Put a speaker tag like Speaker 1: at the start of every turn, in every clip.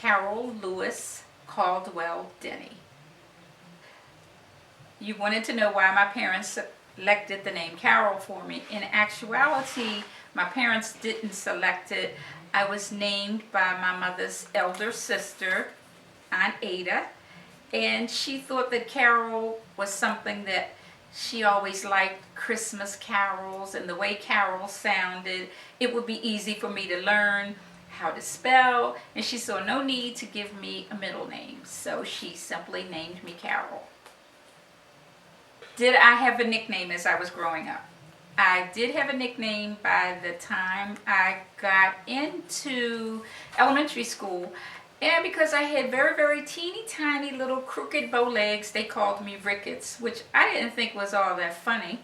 Speaker 1: Carol Lewis Caldwell Denny. You wanted to know why my parents selected the name Carol for me. In actuality, my parents didn't select it. I was named by my mother's elder sister, Aunt Ada, and she thought that Carol was something that she always liked, Christmas carols, and the way carols sounded, it would be easy for me to learn how to spell, and she saw no need to give me a middle name, so she simply named me Carol. Did I have a nickname as I was growing up? I did have a nickname by the time I got into elementary school. And because I had very, very teeny tiny little crooked bow legs, they called me Ricketts, which I didn't think was all that funny.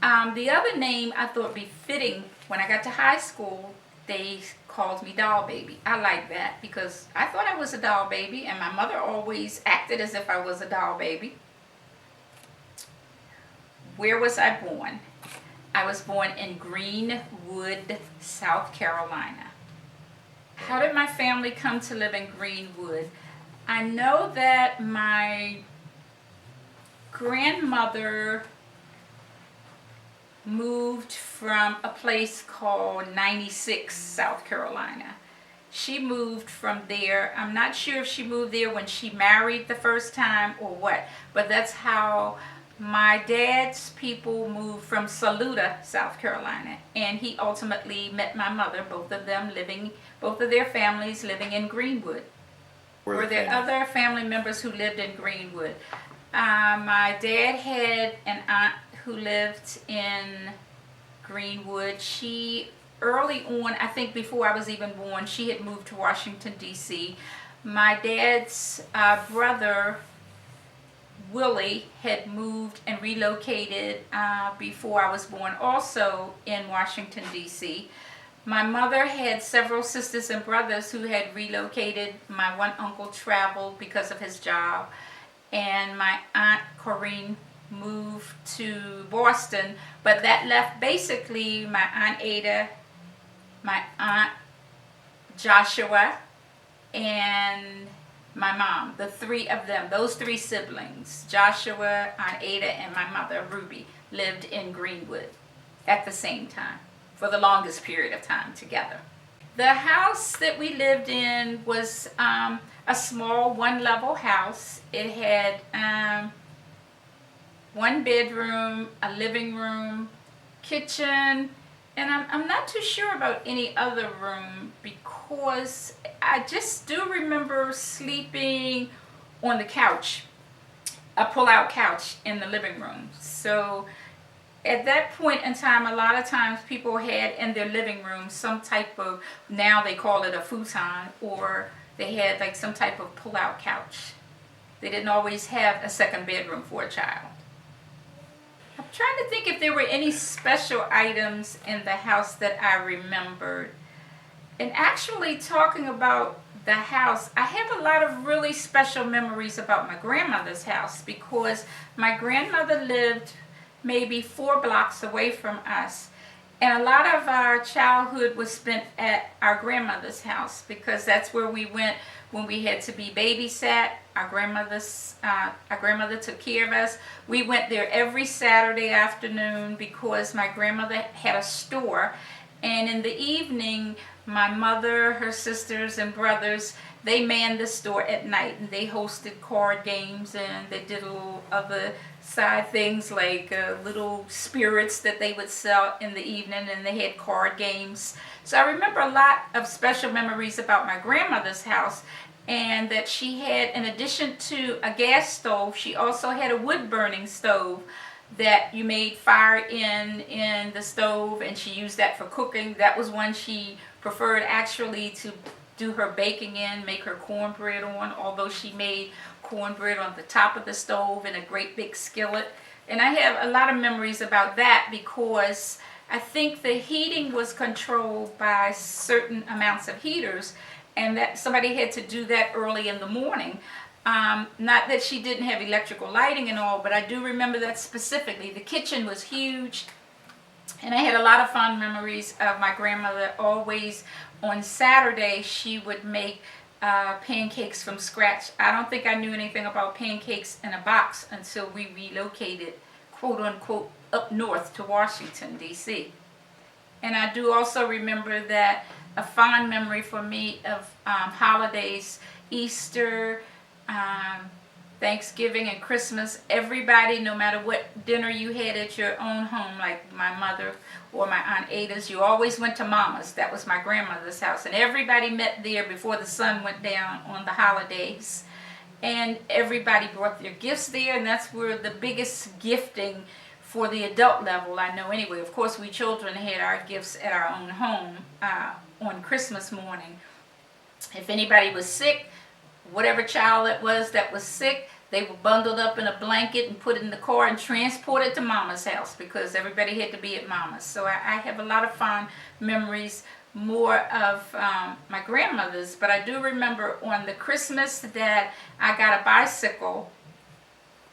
Speaker 1: The other name I thought be fitting when I got to high school, they called me Doll Baby. I like that because I thought I was a doll baby, and my mother always acted as if I was a doll baby. Where was I born? I was born in Greenwood, South Carolina. How did my family come to live in Greenwood? I know that my grandmother moved from a place called 96, South Carolina. She moved from there. I'm not sure if she moved there when she married the first time or what, but that's how my dad's people moved from Saluda, South Carolina, and he ultimately met my mother, both of their families living in Greenwood. Were there other family members who lived in Greenwood? My dad had an aunt who lived in Greenwood. She, early on, I think before I was even born, she had moved to Washington, D.C. My dad's brother, Willie, had moved and relocated before I was born, also in Washington, D.C. My mother had several sisters and brothers who had relocated. My one uncle traveled because of his job, and my aunt Corinne moved to Boston, but that left basically my Aunt Ada, my Aunt Joshua, and my mom. The three of them, those three siblings, Joshua, Aunt Ada, and my mother, Ruby, lived in Greenwood at the same time for the longest period of time together. The house that we lived in was a small one-level house. It had one bedroom, a living room, kitchen, and I'm not too sure about any other room because I just do remember sleeping on the couch, a pull-out couch in the living room. So at that point in time, a lot of times people had in their living room some type of, now they call it a futon, or they had like some type of pull-out couch. They didn't always have a second bedroom for a child. I'm trying to think if there were any special items in the house that I remembered. And actually, talking about the house, I have a lot of really special memories about my grandmother's house because my grandmother lived maybe 4 blocks away from us. And a lot of our childhood was spent at our grandmother's house because that's where we went when we had to be babysat. Our grandmother took care of us. We went there every Saturday afternoon because my grandmother had a store. And in the evening, my mother, her sisters, and brothers, they manned the store at night. And they hosted card games, and they did a little other side things like little spirits that they would sell in the evening, and they had card games. So I remember a lot of special memories about my grandmother's house, and that she had, in addition to a gas stove, she also had a wood burning stove that you made fire in the stove, and she used that for cooking. That was one she preferred actually to do her baking in, make her cornbread on, although she made cornbread on the top of the stove in a great big skillet. And I have a lot of memories about that because I think the heating was controlled by certain amounts of heaters, and that somebody had to do that early in the morning. Not that she didn't have electrical lighting and all, but I do remember that specifically. The kitchen was huge, and I had a lot of fond memories of my grandmother. Always on Saturday, she would make pancakes from scratch. I don't think I knew anything about pancakes in a box until we relocated, quote unquote, up north to Washington, D.C. And I do also remember that a fond memory for me of holidays, Easter, Thanksgiving and Christmas, everybody, no matter what dinner you had at your own home, like my mother or my Aunt Ada's, you always went to Mama's. That was my grandmother's house. And everybody met there before the sun went down on the holidays. And everybody brought their gifts there, and that's where the biggest gifting for the adult level, I know anyway. Of course, we children had our gifts at our own home on Christmas morning. If anybody was sick, whatever child it was that was sick, they were bundled up in a blanket and put in the car and transported to Mama's house because everybody had to be at Mama's. So I have a lot of fond memories, more of my grandmother's. But I do remember on the Christmas that I got a bicycle.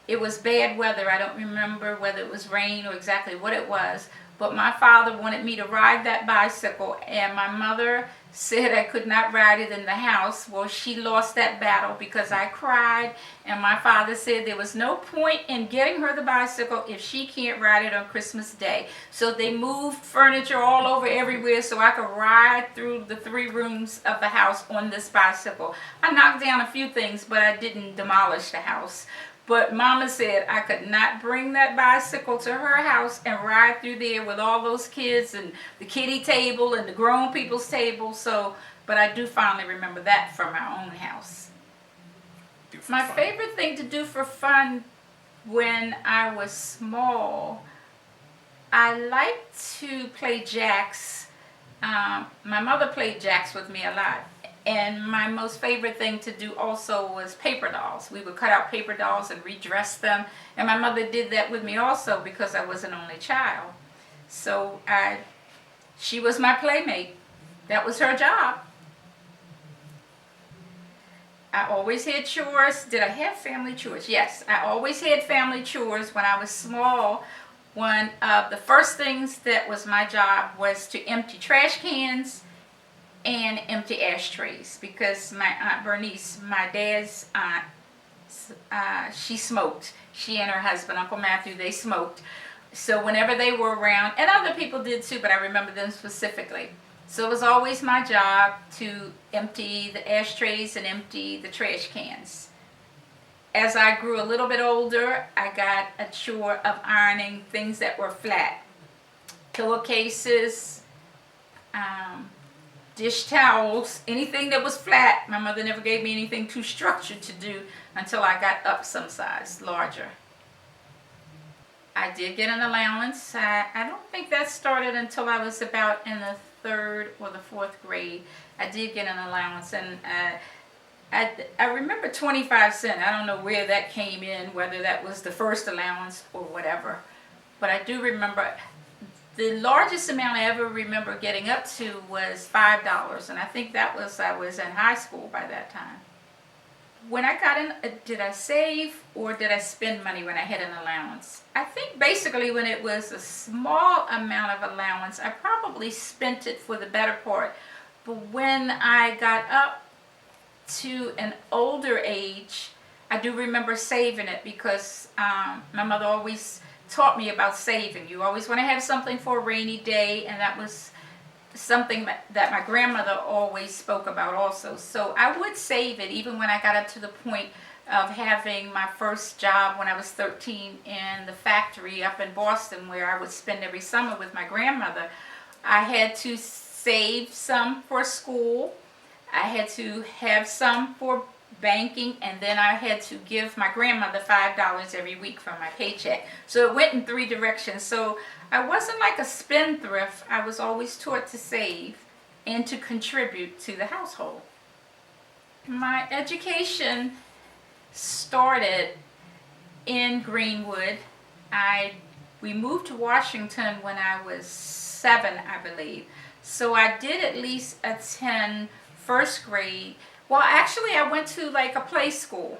Speaker 1: It was bad weather. I don't remember whether it was rain or exactly what it was. But my father wanted me to ride that bicycle, and my mother said I could not ride it in the house. Well, she lost that battle because I cried, and my father said there was no point in getting her the bicycle if she can't ride it on Christmas Day. So they moved furniture all over everywhere so I could ride through the 3 rooms of the house on this bicycle. I knocked down a few things, but I didn't demolish the house. But Mama said I could not bring that bicycle to her house and ride through there with all those kids and the kiddie table and the grown people's table. So, but I do fondly remember that from our own house. My favorite thing to do for fun when I was small, I liked to play jacks. My mother played jacks with me a lot. And my most favorite thing to do also was paper dolls. We would cut out paper dolls and redress them. And my mother did that with me also because I was an only child. So she was my playmate. That was her job. I always had chores. Did I have family chores? Yes, I always had family chores when I was small. One of the first things that was my job was to empty trash cans and empty ashtrays, because my Aunt Bernice, my dad's aunt, she smoked. She and her husband, Uncle Matthew, they smoked. So whenever they were around, and other people did too, but I remember them specifically. So it was always my job to empty the ashtrays and empty the trash cans. As I grew a little bit older, I got a chore of ironing things that were flat. Pillowcases, dish towels, anything that was flat. My mother never gave me anything too structured to do until I got up some size larger. I did get an allowance. I don't think that started until I was about in the 3rd or the 4th grade. I did get an allowance, and I remember 25 cents. I don't know where that came in, whether that was the first allowance or whatever. But I do remember the largest amount I ever remember getting up to was $5, and I think that was, I was in high school by that time. When I got in, did I save or did I spend money when I had an allowance? I think basically when it was a small amount of allowance, I probably spent it for the better part. But when I got up to an older age, I do remember saving it because my mother always taught me about saving. You always want to have something for a rainy day, and that was something that my grandmother always spoke about also. So I would save it even when I got up to the point of having my first job when I was 13 in the factory up in Boston, where I would spend every summer with my grandmother. I had to save some for school. I had to have some for banking, and then I had to give my grandmother $5 every week from my paycheck. So it went in 3 directions. So I wasn't like a spendthrift. I was always taught to save and to contribute to the household. My education started in Greenwood. We moved to Washington when I was 7, I believe. So I did at least attend 1st grade. Well, actually, I went to like a play school.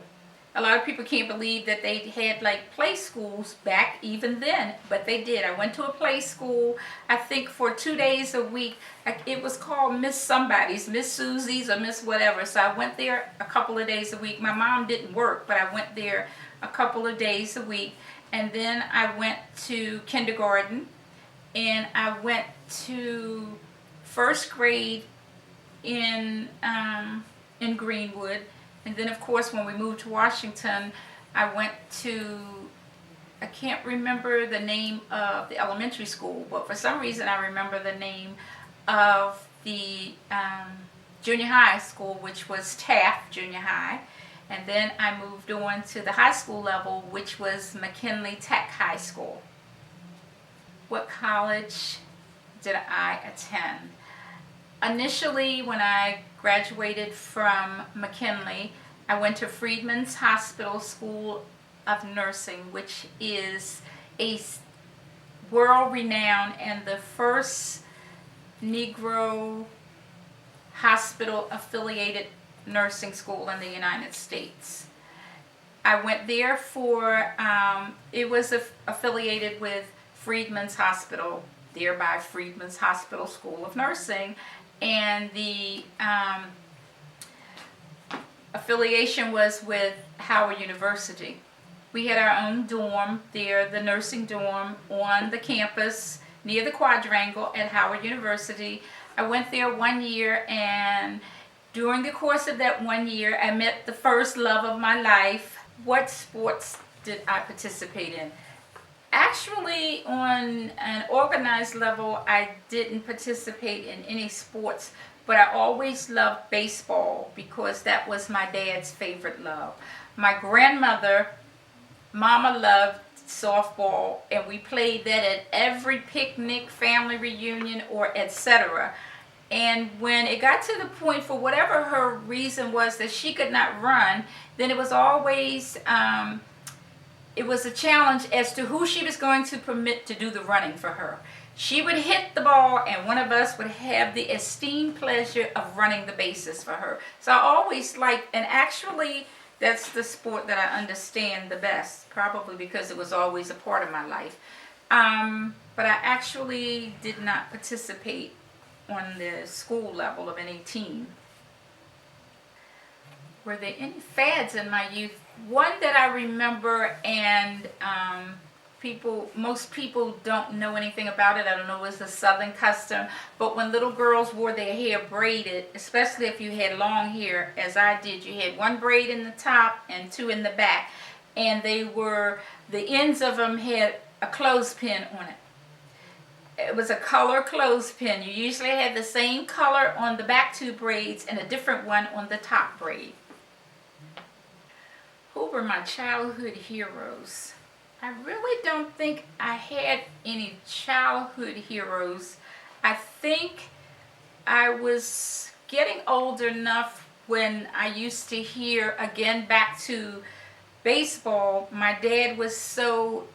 Speaker 1: A lot of people can't believe that they had like play schools back even then, but they did. I went to a play school, I think for 2 days a week. It was called Miss Somebody's, Miss Susie's, or Miss whatever. So I went there a couple of days a week. My mom didn't work, but I went there a couple of days a week. And then I went to kindergarten, and I went to first grade in Greenwood. And then, of course, when we moved to Washington, I went to, I can't remember the name of the elementary school, but for some reason I remember the name of the junior high school, which was Taft Junior High. And then I moved on to the high school level, which was McKinley Tech High School. What college did I attend? Initially, when I graduated from McKinley, I went to Freedman's Hospital School of Nursing, which is a world-renowned and the first Negro hospital-affiliated nursing school in the United States. I went there for, it was affiliated with Freedman's Hospital, thereby Freedman's Hospital School of Nursing, and the affiliation was with Howard University. We had our own dorm there, the nursing dorm on the campus near the quadrangle at Howard University. I went there 1 year, and during the course of that 1 year, I met the first love of my life. What sports did I participate in? Actually, on an organized level, I didn't participate in any sports, but I always loved baseball because that was my dad's favorite love. My grandmother, Mama, loved softball, and we played that at every picnic, family reunion, or etc. And when it got to the point, for whatever her reason was, that she could not run, then it was always it was a challenge as to who she was going to permit to do the running for her. She would hit the ball, and one of us would have the esteemed pleasure of running the bases for her. So I always liked, and actually that's the sport that I understand the best, probably because it was always a part of my life. But I actually did not participate on the school level of any team. Were there any fads in my youth? One that I remember, and most people don't know anything about it. I don't know, it was a Southern custom, but when little girls wore their hair braided, especially if you had long hair, as I did, you had one braid in the top and two in the back, and the ends of them had a clothespin on it. It was a color clothespin. You usually had the same color on the back two braids and a different one on the top braid. Who were my childhood heroes? I really don't think I had any childhood heroes. I think I was getting old enough when I used to hear, again back to baseball, my dad was so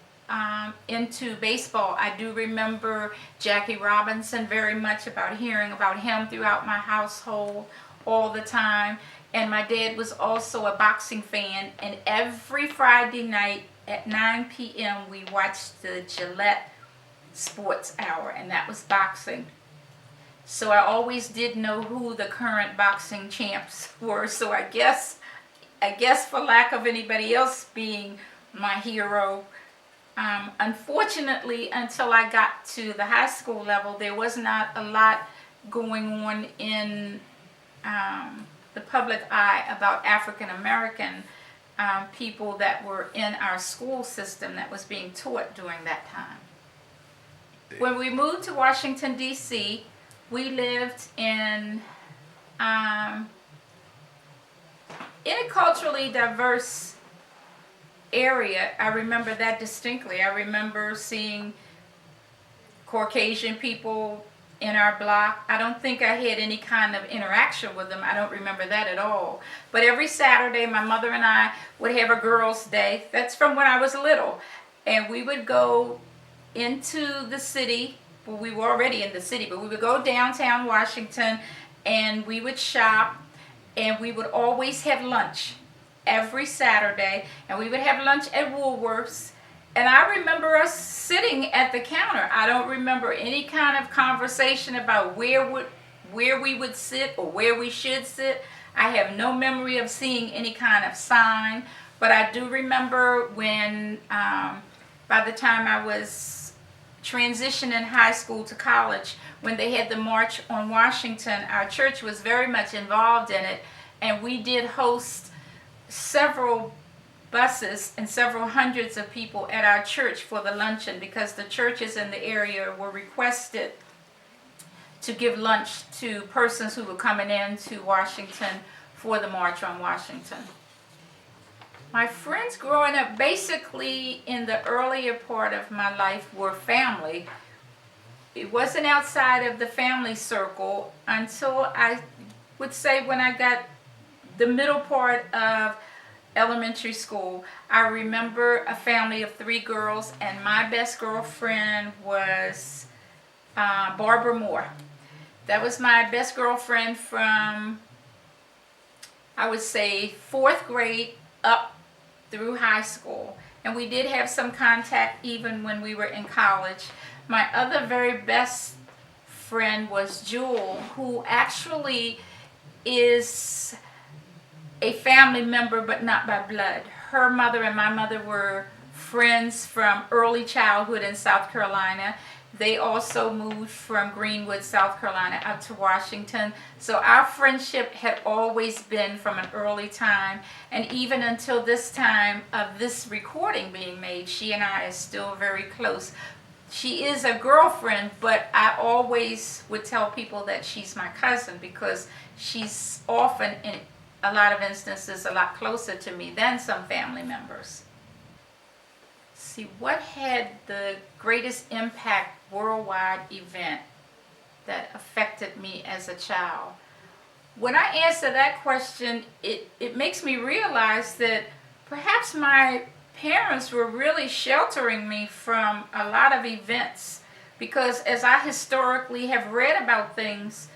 Speaker 1: into baseball. I do remember Jackie Robinson very much, about hearing about him throughout my household all the time. And my dad was also a boxing fan, and every Friday night at 9 p.m. we watched the Gillette Sports Hour, and that was boxing. So I always did know who the current boxing champs were. So I guess for lack of anybody else being my hero, unfortunately, until I got to the high school level, there was not a lot going on in the public eye about African American people that were in our school system that was being taught during that time. When we moved to Washington, D.C., we lived in a culturally diverse area. I remember that distinctly. I remember seeing Caucasian people in our block. I don't think I had any kind of interaction with them. I don't remember that at all. But every Saturday, my mother and I would have a girls' day. That's from when I was little. And we would go into the city. Well, we were already in the city, but we would go downtown Washington, and we would shop, and we would always have lunch every Saturday, and we would have lunch at Woolworths. And I remember us sitting at the counter. I don't remember any kind of conversation about where we would sit or where we should sit. I have no memory of seeing any kind of sign, but I do remember when, by the time I was transitioning high school to college, when they had the March on Washington, our church was very much involved in it, and we did host several buses and several hundreds of people at our church for the luncheon, because the churches in the area were requested to give lunch to persons who were coming in to Washington for the March on Washington. My friends growing up, basically in the earlier part of my life, were family. It wasn't outside of the family circle until, I would say, when I got the middle part of elementary school. I remember a family of 3 girls, and my best girlfriend was Barbara Moore. That was my best girlfriend from, I would say, 4th grade up through high school. And we did have some contact even when we were in college. My other very best friend was Jewel, who actually is a family member, but not by blood. Her mother and my mother were friends from early childhood in South Carolina. They also moved from Greenwood, South Carolina, up to Washington. So our friendship had always been from an early time, and even until this time of this recording being made, she and I are still very close. She is a girlfriend, but I always would tell people that she's my cousin, because she's often, in a lot of instances, a lot closer to me than some family members. See, what had the greatest impact worldwide event that affected me as a child? When I answer that question, it makes me realize that perhaps my parents were really sheltering me from a lot of events, because as I historically have read about things,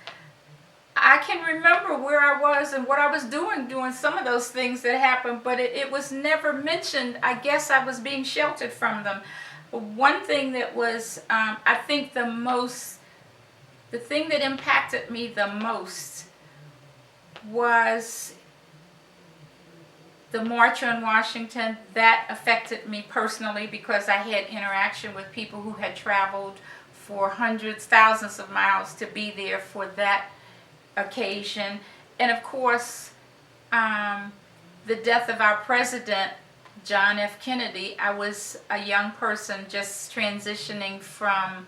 Speaker 1: I can remember where I was and what I was doing some of those things that happened, but it was never mentioned. I guess I was being sheltered from them. One thing that was, I think the thing that impacted me the most was the March on Washington. That affected me personally, because I had interaction with people who had traveled for hundreds, thousands of miles to be there for that occasion. And of course, the death of our president, John F. Kennedy. I was a young person just transitioning from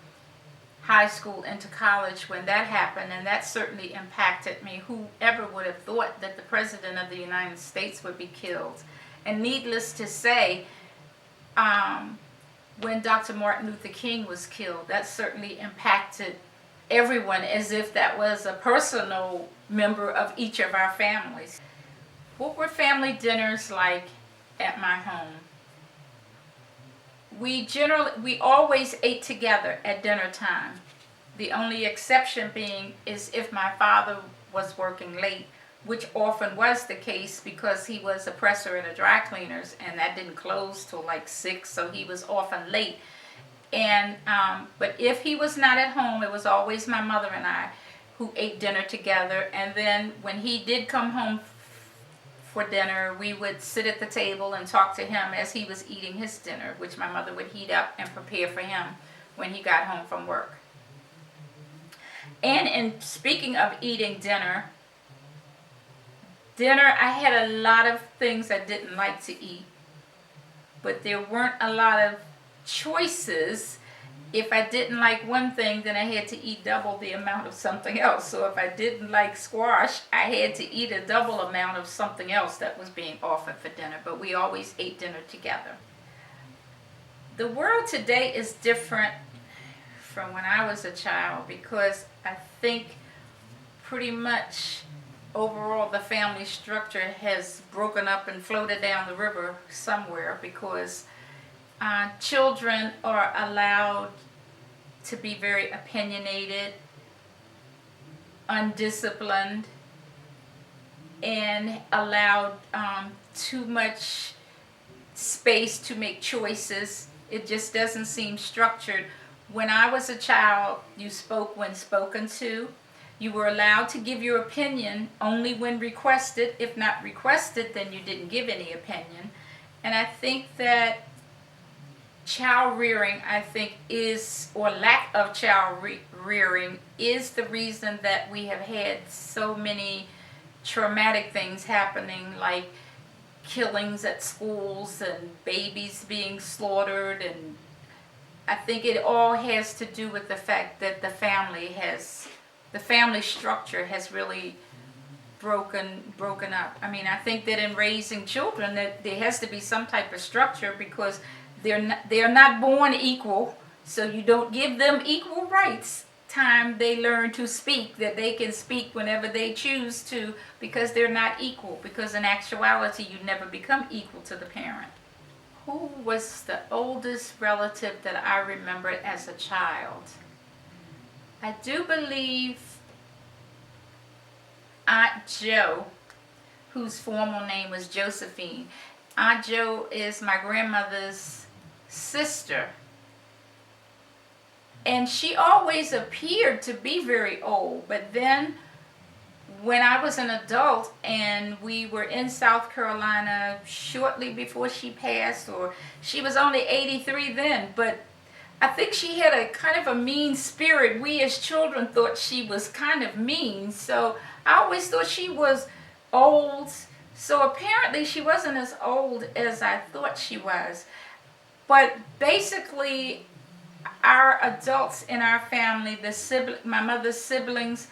Speaker 1: high school into college when that happened, and that certainly impacted me. Whoever would have thought that the President of the United States would be killed? And needless to say, when Dr. Martin Luther King was killed, that certainly impacted everyone, as if that was a personal member of each of our families. What were family dinners like at my home? We always ate together at dinner time. The only exception being is if my father was working late, which often was the case because he was a presser and a dry cleaners, and that didn't close till like 6, so he was often late. And but if he was not at home, it was always my mother and I who ate dinner together. And then when he did come home for dinner, we would sit at the table and talk to him as he was eating his dinner, which my mother would heat up and prepare for him when he got home from work. And in speaking of eating dinner, I had a lot of things I didn't like to eat, but there weren't a lot of choices. If I didn't like one thing, then I had to eat double the amount of something else. So if I didn't like squash, I had to eat a double amount of something else that was being offered for dinner. But we always ate dinner together. The world today is different from when I was a child, because I think pretty much overall the family structure has broken up and floated down the river somewhere, because children are allowed to be very opinionated, undisciplined, and allowed too much space to make choices. It just doesn't seem structured. When I was a child, you spoke when spoken to. You were allowed to give your opinion only when requested. If not requested, then you didn't give any opinion. And I think that child rearing, or lack of child rearing, is the reason that we have had so many traumatic things happening, like killings at schools and babies being slaughtered. And I think it all has to do with the fact that the family structure has really broken up. I mean, I think that in raising children that there has to be some type of structure, because they're not born equal, so you don't give them equal rights. Time they learn to speak, that they can speak whenever they choose to, because they're not equal, because in actuality you never become equal to the parent. Who was the oldest relative that I remembered as a child? I do believe Aunt Jo, whose formal name was Josephine. Aunt Jo is my grandmother's sister. And she always appeared to be very old. But then when I was an adult and we were in South Carolina shortly before she passed, or she was only 83 then, but I think she had a kind of a mean spirit. We as children thought she was kind of mean. So I always thought she was old. So apparently she wasn't as old as I thought she was. But basically, our adults in our family, my mother's siblings,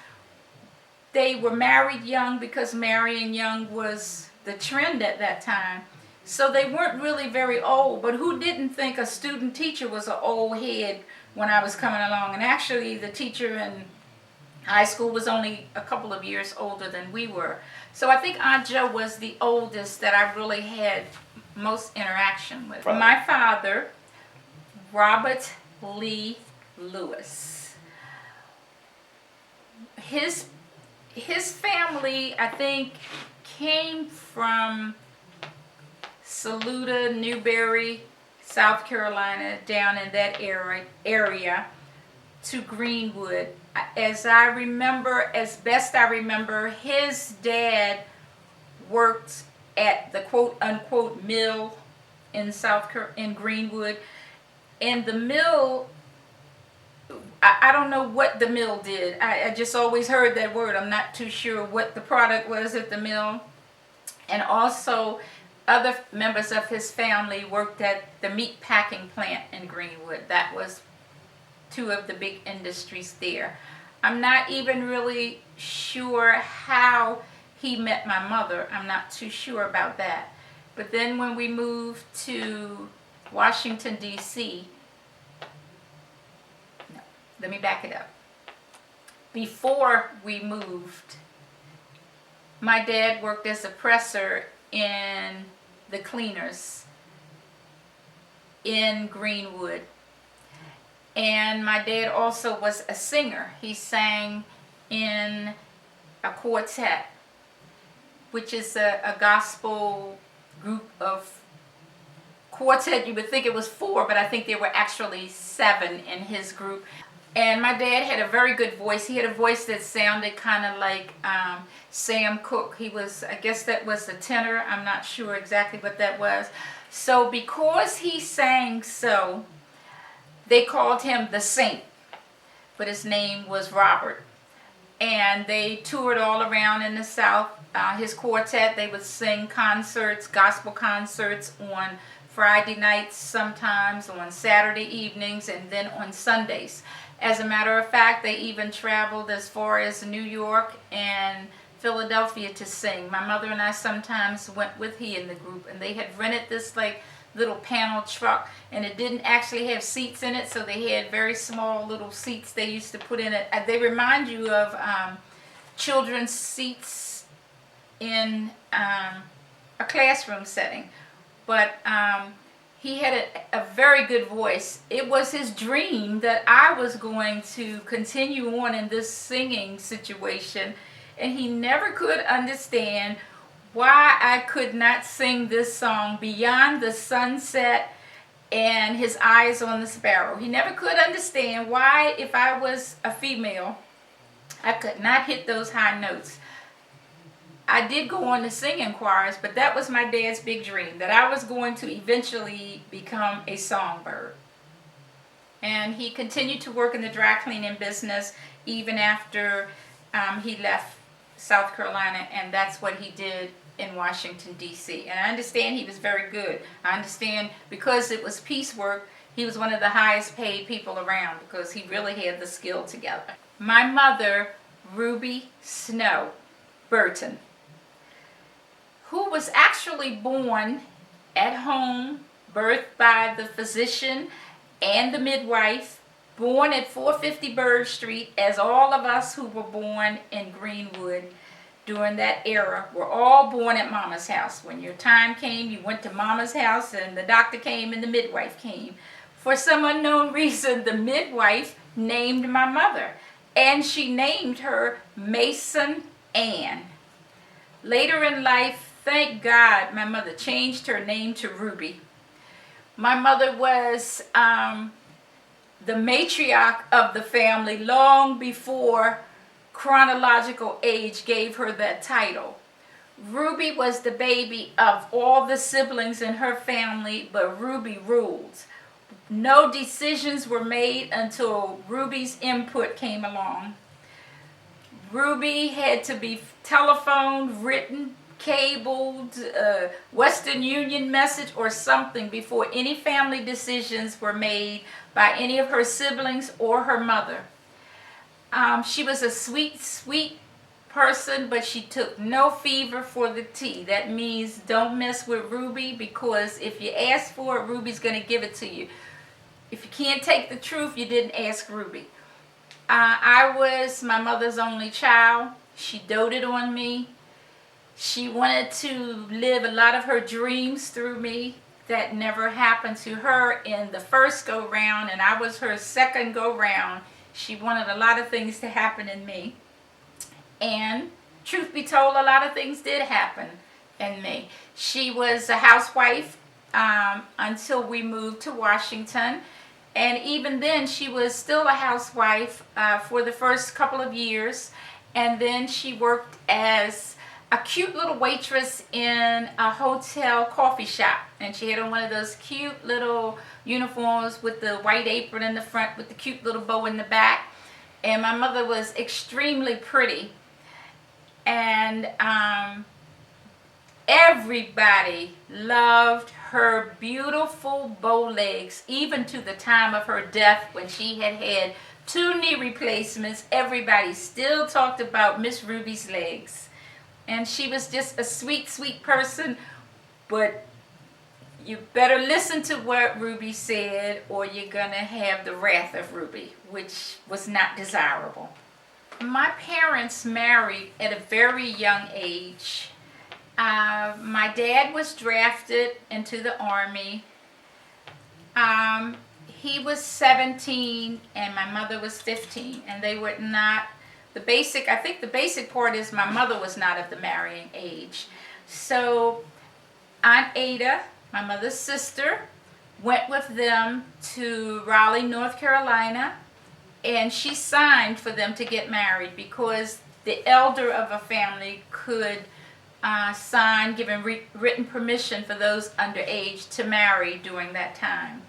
Speaker 1: they were married young, because marrying young was the trend at that time. So they weren't really very old. But who didn't think a student teacher was an old head when I was coming along? And actually, the teacher in high school was only a couple of years older than we were. So I think Aunt Jo was the oldest that I really had most interaction with. My father, Robert Lee Lewis. His family, I think, came from Saluda, Newberry, South Carolina, down in that area to Greenwood. As best I remember, his dad worked at the quote-unquote mill in Greenwood. And the mill, I don't know what the mill did. I just always heard that word. I'm not too sure what the product was at the mill. And also, other members of his family worked at the meat packing plant in Greenwood. That was two of the big industries there. I'm not even really sure how he met my mother. I'm not too sure about that. But then when we moved to Washington, D.C., let me back it up. Before we moved, my dad worked as a presser in the cleaners in Greenwood. And my dad also was a singer. He sang in a quartet, which is a gospel group of quartet. You would think it was 4, but I think there were actually 7 in his group. And my dad had a very good voice. He had a voice that sounded kind of like Sam Cooke. I guess that was the tenor. I'm not sure exactly what that was. So because he sang so, they called him the Saint, but his name was Robert. And they toured all around in the South. His quartet, they would sing concerts, gospel concerts on Friday nights sometimes, on Saturday evenings, and then on Sundays. As a matter of fact, they even traveled as far as New York and Philadelphia to sing. My mother and I sometimes went with he in the group, and they had rented this little panel truck, and it didn't actually have seats in it, so they had very small little seats they used to put in it. They remind you of children's seats in a classroom setting. But he had a very good voice. It was his dream that I was going to continue on in this singing situation. and he never could understand why I could not sing this song, Beyond the Sunset and His Eyes on the Sparrow. He never could understand why, if I was a female, I could not hit those high notes. I did go on to sing in choirs, but that was my dad's big dream, that I was going to eventually become a songbird. And he continued to work in the dry cleaning business even after he left South Carolina, and that's what he did in Washington, D.C. And I understand he was very good. I understand because it was piecework, he was one of the highest paid people around because he really had the skill together. My mother, Ruby Snow Burton, who was actually born at home, birthed by the physician and the midwife, born at 450 Bird Street, as all of us who were born in Greenwood during that era were all born at Mama's house. When your time came, you went to Mama's house, and the doctor came and the midwife came. For some unknown reason, the midwife named my mother, and she named her Mason Ann. Later in life, thank God, my mother changed her name to Ruby. My mother was the matriarch of the family long before chronological age gave her that title. Ruby was the baby of all the siblings in her family, but Ruby ruled. No decisions were made until Ruby's input came along. Ruby had to be telephoned, written, cabled, Western Union message or something before any family decisions were made by any of her siblings or her mother. She was a sweet, sweet person, but she took no fever for the tea. That means don't mess with Ruby, because if you ask for it, Ruby's going to give it to you. If you can't take the truth, you didn't ask Ruby. I was my mother's only child. She doted on me. She wanted to live a lot of her dreams through me. That never happened to her in the first go-round, and I was her second go-round. She wanted a lot of things to happen in me. And truth be told, a lot of things did happen in me. She was a housewife until we moved to Washington. And even then, she was still a housewife for the first couple of years. And then she worked as a cute little waitress in a hotel coffee shop. And she had on one of those cute little uniforms with the white apron in the front with the cute little bow in the back. And my mother was extremely pretty. And everybody loved her beautiful bow legs, even to the time of her death when she had had 2 knee replacements. Everybody still talked about Miss Ruby's legs. And she was just a sweet, sweet person, but you better listen to what Ruby said or you're going to have the wrath of Ruby, which was not desirable. My parents married at a very young age. My dad was drafted into the Army. He was 17 and my mother was 15, and they were not I think the basic part is my mother was not of the marrying age. So Aunt Ada, my mother's sister, went with them to Raleigh, North Carolina, and she signed for them to get married because the elder of a family could sign, giving written permission for those underage to marry during that time.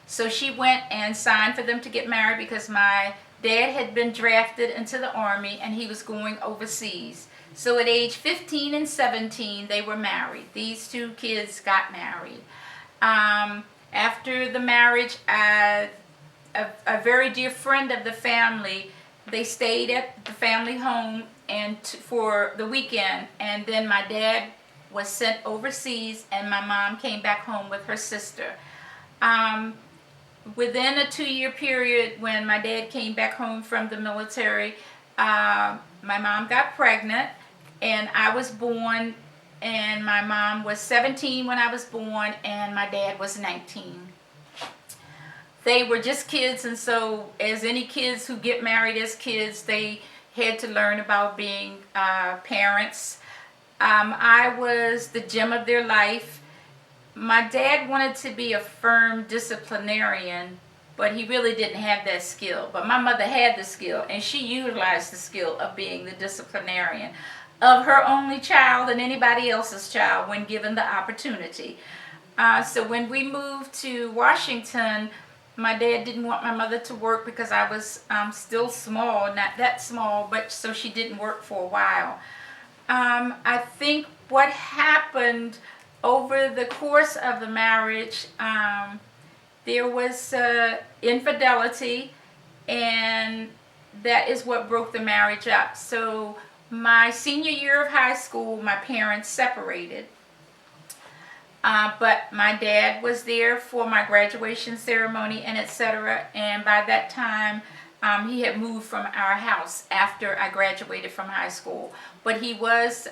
Speaker 1: So she went and signed for them to get married because my dad had been drafted into the Army and he was going overseas. So at age 15 and 17, they were married. These 2 kids got married. After the marriage, a very dear friend of the family, they stayed at the family home for the weekend. And then my dad was sent overseas and my mom came back home with her sister. Within a 2-year period, when my dad came back home from the military, my mom got pregnant and I was born, and my mom was 17 when I was born and my dad was 19. They were just kids, and so as any kids who get married as kids, they had to learn about being parents. I was the gem of their life. My dad wanted to be a firm disciplinarian, but he really didn't have that skill. But my mother had the skill, and she utilized the skill of being the disciplinarian of her only child and anybody else's child when given the opportunity. So when we moved to Washington, my dad didn't want my mother to work because I was still small, not that small, but so she didn't work for a while. I think what happened over the course of the marriage, there was infidelity, and that is what broke the marriage up. So my senior year of high school, my parents separated. But my dad was there for my graduation ceremony and etc. And by that time, he had moved from our house after I graduated from high school. But he was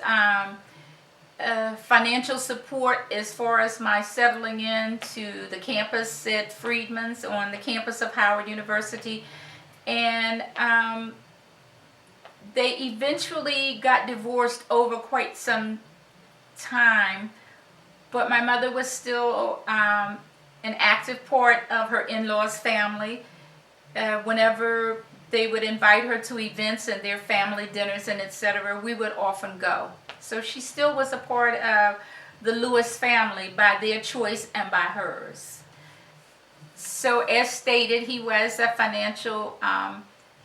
Speaker 1: financial support as far as my settling into the campus at Freedman's on the campus of Howard University. And they eventually got divorced over quite some time. But my mother was still an active part of her in-laws' family. Whenever they would invite her to events and their family dinners and etc., we would often go. So she still was a part of the Lewis family by their choice and by hers. So as stated, he was a financial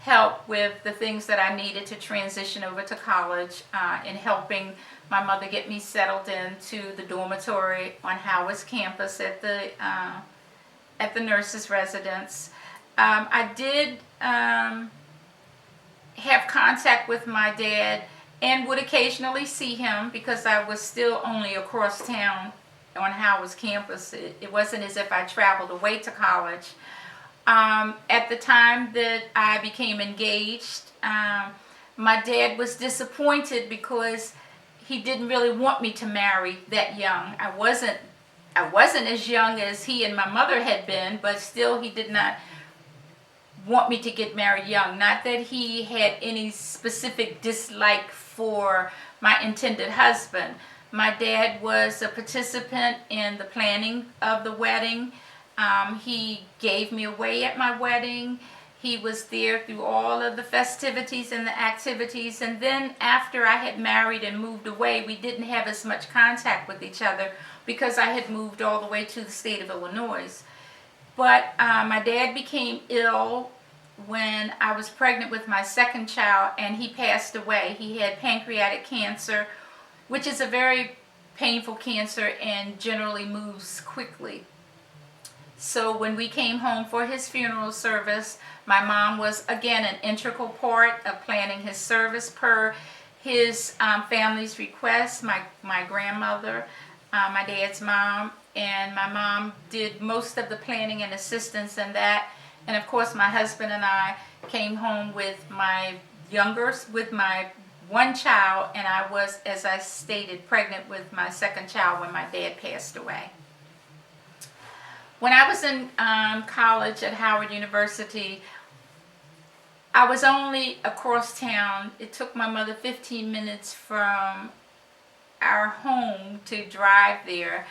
Speaker 1: help with the things that I needed to transition over to college in helping my mother get me settled into the dormitory on Howard's campus at the nurses' residence. I did have contact with my dad and would occasionally see him because I was still only across town on Howard's campus. It wasn't as if I traveled away to college. At the time that I became engaged, my dad was disappointed because he didn't really want me to marry that young. I wasn't as young as he and my mother had been, but still he did not want me to get married young. Not that he had any specific dislike for my intended husband. My dad was a participant in the planning of the wedding. He gave me away at my wedding. He was there through all of the festivities and the activities. And then after I had married and moved away, we didn't have as much contact with each other because I had moved all the way to the state of Illinois. But my dad became ill when I was pregnant with my second child, and he passed away. He had pancreatic cancer, which is a very painful cancer and generally moves quickly. So when we came home for his funeral service, my mom was again an integral part of planning his service per his family's request. My grandmother, my dad's mom, and my mom did most of the planning and assistance in that. And of course my husband and I came home with my one child, and I was, as I stated, pregnant with my second child when my dad passed away. When I was in college at Howard University, I was only across town. It took my mother 15 minutes from our home to drive there.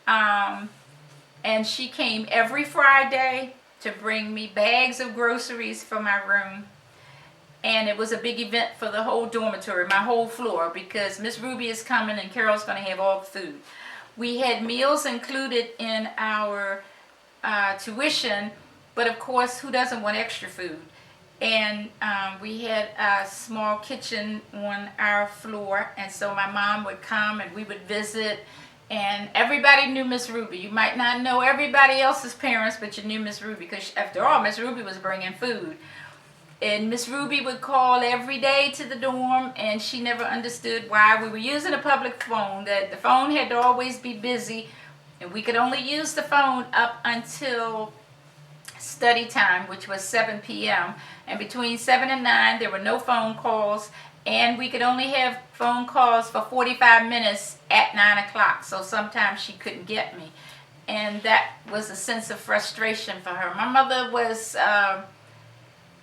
Speaker 1: And she came every Friday to bring me bags of groceries for my room. And it was a big event for the whole dormitory, my whole floor, because Miss Ruby is coming and Carol's going to have all the food. We had meals included in our tuition, but of course, who doesn't want extra food? And we had a small kitchen on our floor, and so my mom would come and we would visit, and everybody knew Miss Ruby. You might not know everybody else's parents, but you knew Miss Ruby, because after all, Miss Ruby was bringing food. And Miss Ruby would call every day to the dorm, and she never understood why we were using a public phone, that the phone had to always be busy, and we could only use the phone up until study time, which was 7 p.m. And between 7 and 9, there were no phone calls, and we could only have phone calls for 45 minutes at 9 o'clock, so sometimes she couldn't get me. And that was a sense of frustration for her. My mother was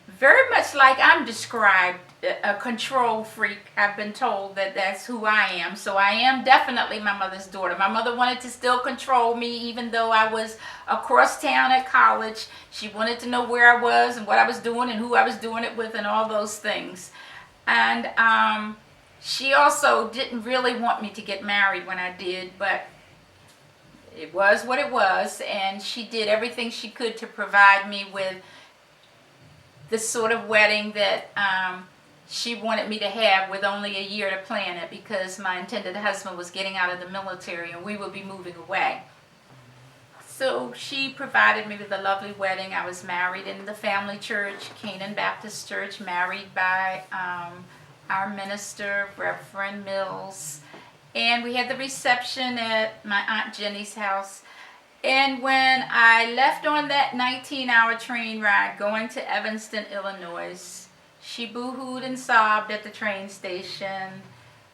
Speaker 1: very much like I'm described a control freak. I've been told that that's who I am. So I am definitely my mother's daughter. My mother wanted to still control me even though I was across town at college. She wanted to know where I was and what I was doing and who I was doing it with and all those things. And she also didn't really want me to get married when I did, but it was what it was, and she did everything she could to provide me with the sort of wedding that she wanted me to have with only a year to plan it, because my intended husband was getting out of the military and we would be moving away. So she provided me with a lovely wedding. I was married in the family church, Canaan Baptist Church, married by our minister, Reverend Mills. And we had the reception at my Aunt Jenny's house. And when I left on that 19-hour train ride going to Evanston, Illinois, she boo-hooed and sobbed at the train station.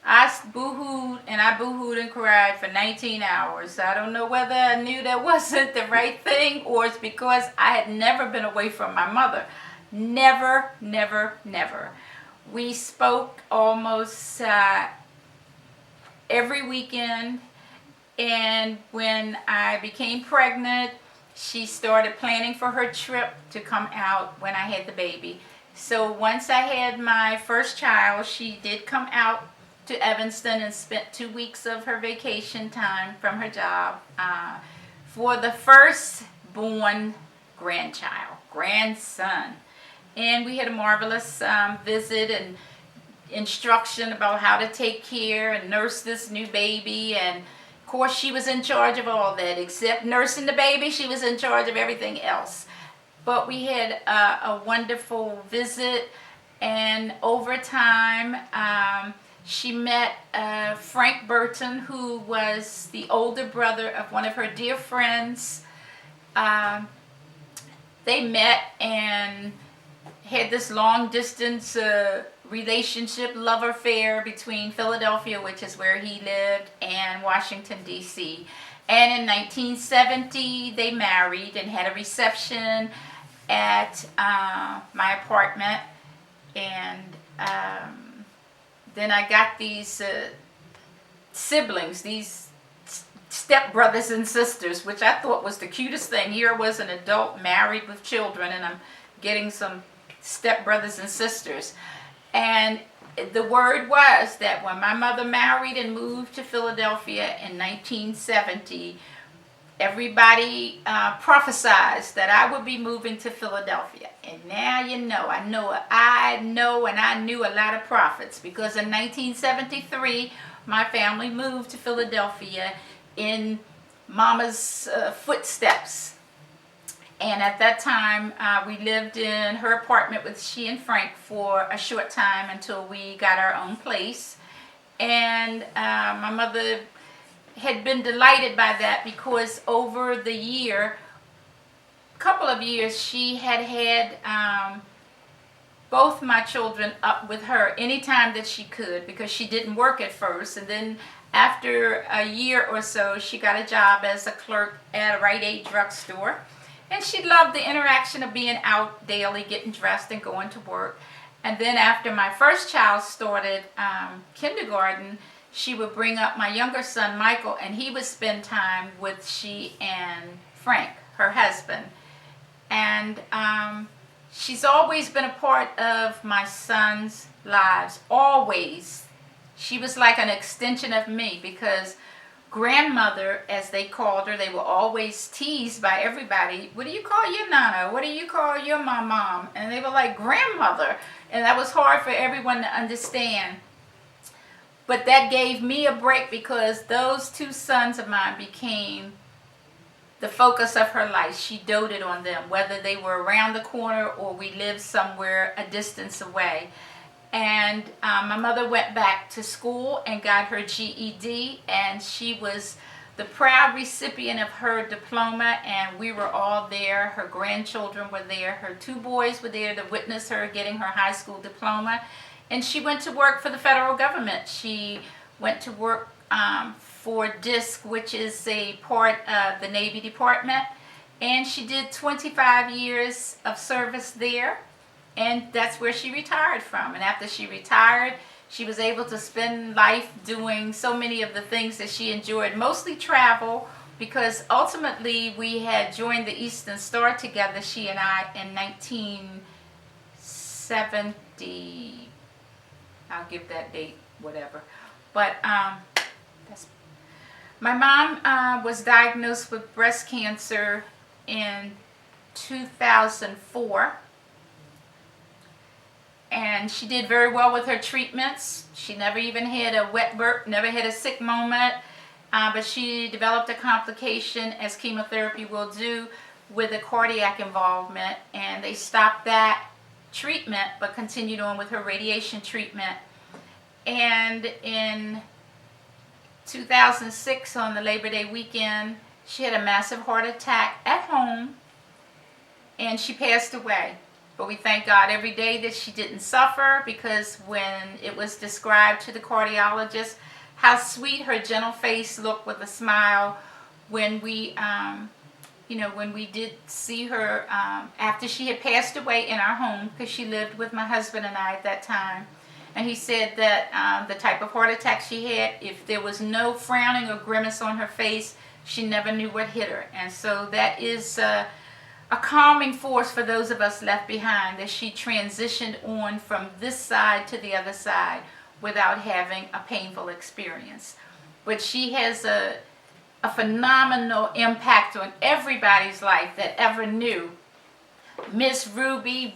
Speaker 1: I boo-hooed and cried for 19 hours. I don't know whether I knew that wasn't the right thing or it's because I had never been away from my mother. Never, never, never. We spoke almost every weekend, and when I became pregnant, she started planning for her trip to come out when I had the baby. So once I had my first child, she did come out to Evanston and spent 2 weeks of her vacation time from her job for the first-born grandson. And we had a marvelous visit and instruction about how to take care and nurse this new baby. And of course, she was in charge of all that. Except nursing the baby, she was in charge of everything else. But we had a wonderful visit, and over time, she met Frank Burton, who was the older brother of one of her dear friends. They met and had this long-distance relationship, love affair between Philadelphia, which is where he lived, and Washington, D.C. And in 1970, they married and had a reception at my apartment. And then I got these siblings, these stepbrothers and sisters, which I thought was the cutest thing. Here I was, an adult married with children, and I'm getting some stepbrothers and sisters. And the word was that when my mother married and moved to Philadelphia in 1970, everybody prophesied that I would be moving to Philadelphia. And now you know, I knew a lot of prophets, because in 1973, my family moved to Philadelphia in Mama's footsteps. And at that time, we lived in her apartment with she and Frank for a short time until we got our own place. And my mother had been delighted by that, because over the couple of years, she had both my children up with her anytime that she could, because she didn't work at first. And then after a year or so, she got a job as a clerk at a Rite Aid drugstore. And she loved the interaction of being out daily, getting dressed and going to work. And then after my first child started kindergarten, she would bring up my younger son, Michael, and he would spend time with she and Frank, her husband. And she's always been a part of my son's lives, always. She was like an extension of me, because grandmother, as they called her, they were always teased by everybody. What do you call your nana? What do you call your mom? And they were like, grandmother. And that was hard for everyone to understand. But that gave me a break, because those two sons of mine became the focus of her life. She doted on them, whether they were around the corner or we lived somewhere a distance away. And my mother went back to school and got her GED, and she was the proud recipient of her diploma, and we were all there. Her grandchildren were there. Her 2 boys were there to witness her getting her high school diploma. And she went to work for the federal government. She went to work for DISC, which is a part of the Navy Department. And she did 25 years of service there. and that's where she retired from. And after she retired, she was able to spend life doing so many of the things that she enjoyed, mostly travel, because ultimately we had joined the Eastern Star together, she and I, in 1970. I'll give that date, whatever. But my mom was diagnosed with breast cancer in 2004. And she did very well with her treatments. She never even had a wet burp, never had a sick moment. But she developed a complication, as chemotherapy will do, with a cardiac involvement. And they stopped that treatment, but continued on with her radiation treatment. And in 2006, on the Labor Day weekend, she had a massive heart attack at home, and she passed away. But we thank God every day that she didn't suffer, because when it was described to the cardiologist how sweet her gentle face looked with a smile when we, when we did see her after she had passed away in our home, because she lived with my husband and I at that time. And he said that the type of heart attack she had, if there was no frowning or grimace on her face, she never knew what hit her. And so that is a calming force for those of us left behind, that she transitioned on from this side to the other side without having a painful experience. But she has a phenomenal impact on everybody's life that ever knew. Miss Ruby,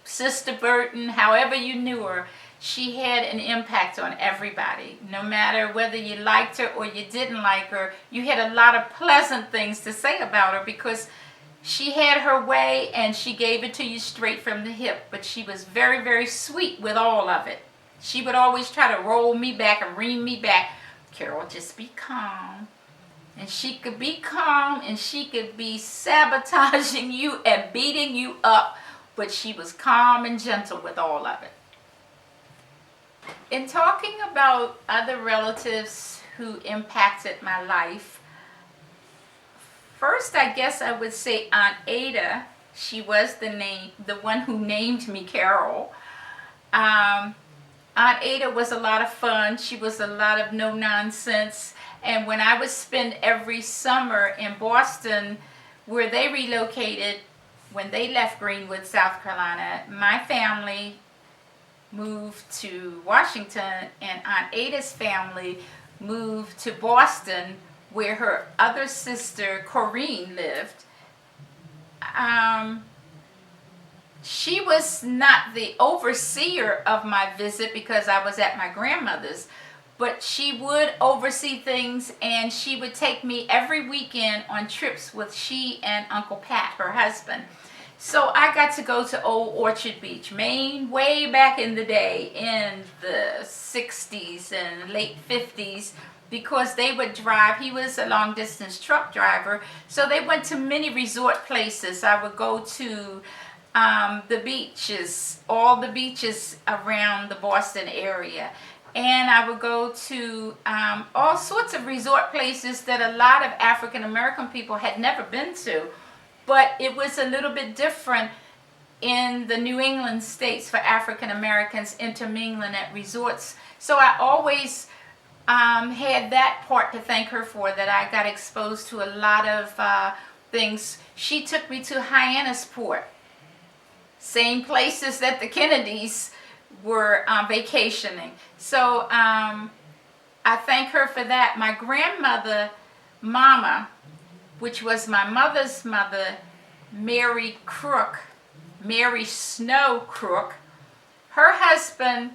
Speaker 1: Sister Burton, however you knew her, she had an impact on everybody. No matter whether you liked her or you didn't like her, you had a lot of pleasant things to say about her, because she had her way and she gave it to you straight from the hip. But she was very, very sweet with all of it. She would always try to roll me back and ream me back. Carol, just be calm. And she could be calm and she could be sabotaging you and beating you up, but she was calm and gentle with all of it. In talking about other relatives who impacted my life, first I guess I would say Aunt Ada. She was the one who named me Carol. Aunt Ada was a lot of fun. She was a lot of no nonsense. And when I would spend every summer in Boston, where they relocated, when they left Greenwood, South Carolina, my family moved to Washington, and Aunt Ada's family moved to Boston, where her other sister, Corrine, lived. She was not the overseer of my visit because I was at my grandmother's, but she would oversee things, and she would take me every weekend on trips with she and Uncle Pat, her husband. So I got to go to Old Orchard Beach, Maine, way back in the day, in the 60s and late 50s, because they would drive. He was a long-distance truck driver, so they went to many resort places. I would go to the beaches, all the beaches around the Boston area. And I would go to all sorts of resort places that a lot of African American people had never been to. But it was a little bit different in the New England states for African Americans intermingling at resorts. So I always had that part to thank her for, that I got exposed to a lot of things. She took me to Hyannisport, same places that the Kennedys were vacationing. So I thank her for that. My grandmother, Mama, which was my mother's mother, Mary Crook, Mary Snow Crook, her husband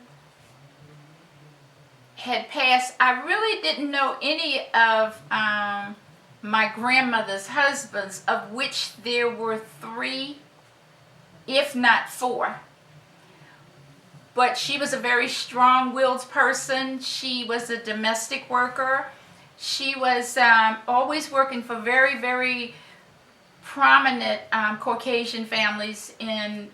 Speaker 1: had passed. I really didn't know any of my grandmother's husbands, of which there were 3, if not 4. But she was a very strong-willed person. She was a domestic worker. She was always working for very, very prominent Caucasian families in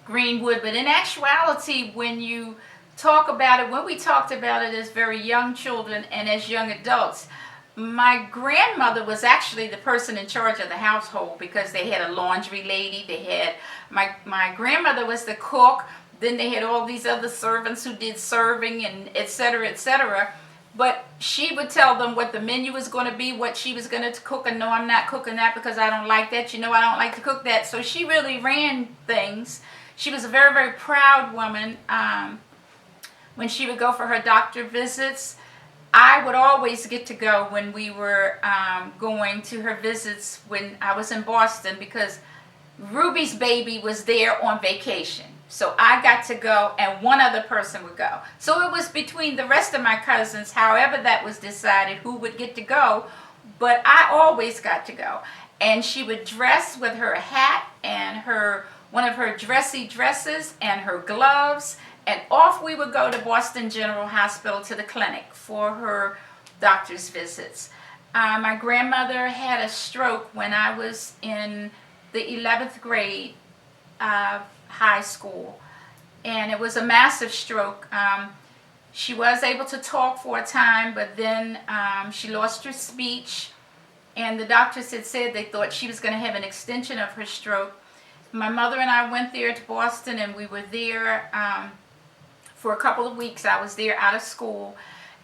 Speaker 1: Greenwood. But in actuality, when you talk about it, when we talked about it as very young children and as young adults, my grandmother was actually the person in charge of the household because they had a laundry lady. They had my grandmother was the cook. Then they had all these other servants who did serving and et cetera, et cetera. But she would tell them what the menu was going to be, what she was going to cook, and no, I'm not cooking that because I don't like that. You know, I don't like to cook that. So she really ran things. She was a very, very proud woman. When she would go for her doctor visits, I would always get to go when we were going to her visits when I was in Boston because Ruby's baby was there on vacation. So I got to go and one other person would go. So it was between the rest of my cousins, however that was decided, who would get to go. But I always got to go. And she would dress with her hat and one of her dressy dresses and her gloves. And off we would go to Boston General Hospital to the clinic for her doctor's visits. My grandmother had a stroke when I was in the 11th grade high school. And it was a massive stroke. She was able to talk for a time, but then she lost her speech. And the doctors had said they thought she was going to have an extension of her stroke. My mother and I went there to Boston, and we were there for a couple of weeks. I was there out of school,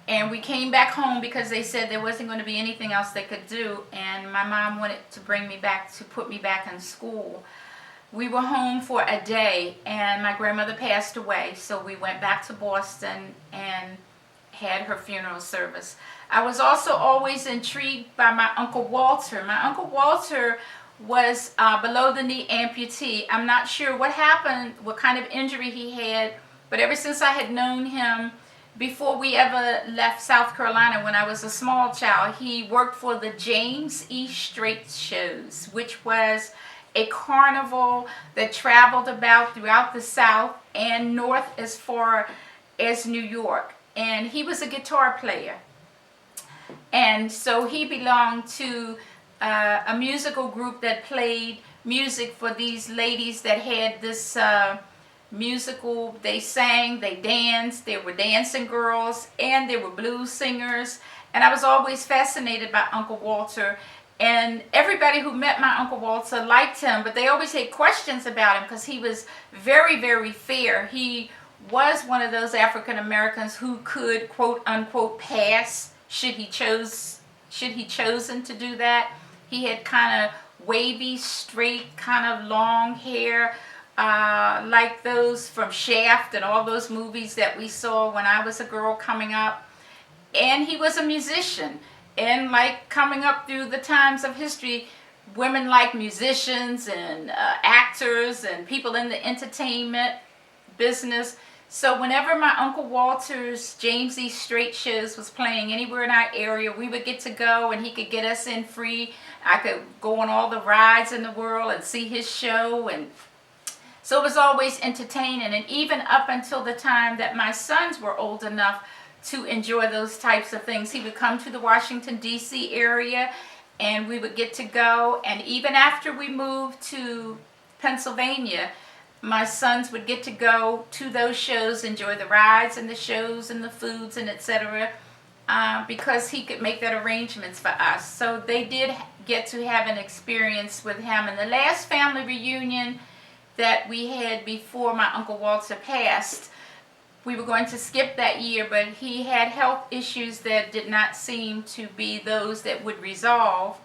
Speaker 1: and we came back home because they said there wasn't going to be anything else they could do, and my mom wanted to bring me back to put me back in school. We were home for a day, and my grandmother passed away, so we went back to Boston and had her funeral service. I was also always intrigued by my Uncle Walter. My Uncle Walter was below the knee amputee. I'm not sure what happened, what kind of injury he had, but ever since I had known him, before we ever left South Carolina when I was a small child, he worked for the James E. Strait shows, which was a carnival that traveled about throughout the South and north as far as New York. And he was a guitar player. And so he belonged to a musical group that played music for these ladies that had this musical. They sang, they danced, there were dancing girls, and there were blues singers. And I was always fascinated by Uncle Walter. And everybody who met my Uncle Walter liked him, but they always had questions about him because he was very, very fair. He was one of those African Americans who could, quote unquote, pass should he chosen to do that. He had kind of wavy, straight, kind of long hair, like those from Shaft and all those movies that we saw when I was a girl coming up. And he was a musician. And like coming up through the times of history, women like musicians and actors and people in the entertainment business. So whenever my Uncle Walter's James E. Strait shows was playing anywhere in our area, we would get to go and he could get us in free. I could go on all the rides in the world and see his show. And so it was always entertaining. And even up until the time that my sons were old enough to enjoy those types of things, he would come to the Washington, D.C. area and we would get to go. And even after we moved to Pennsylvania, my sons would get to go to those shows, enjoy the rides and the shows and the foods and etc. Because he could make that arrangements for us. So they did get to have an experience with him. And the last family reunion that we had before my Uncle Walter passed, we were going to skip that year, but he had health issues that did not seem to be those that would resolve.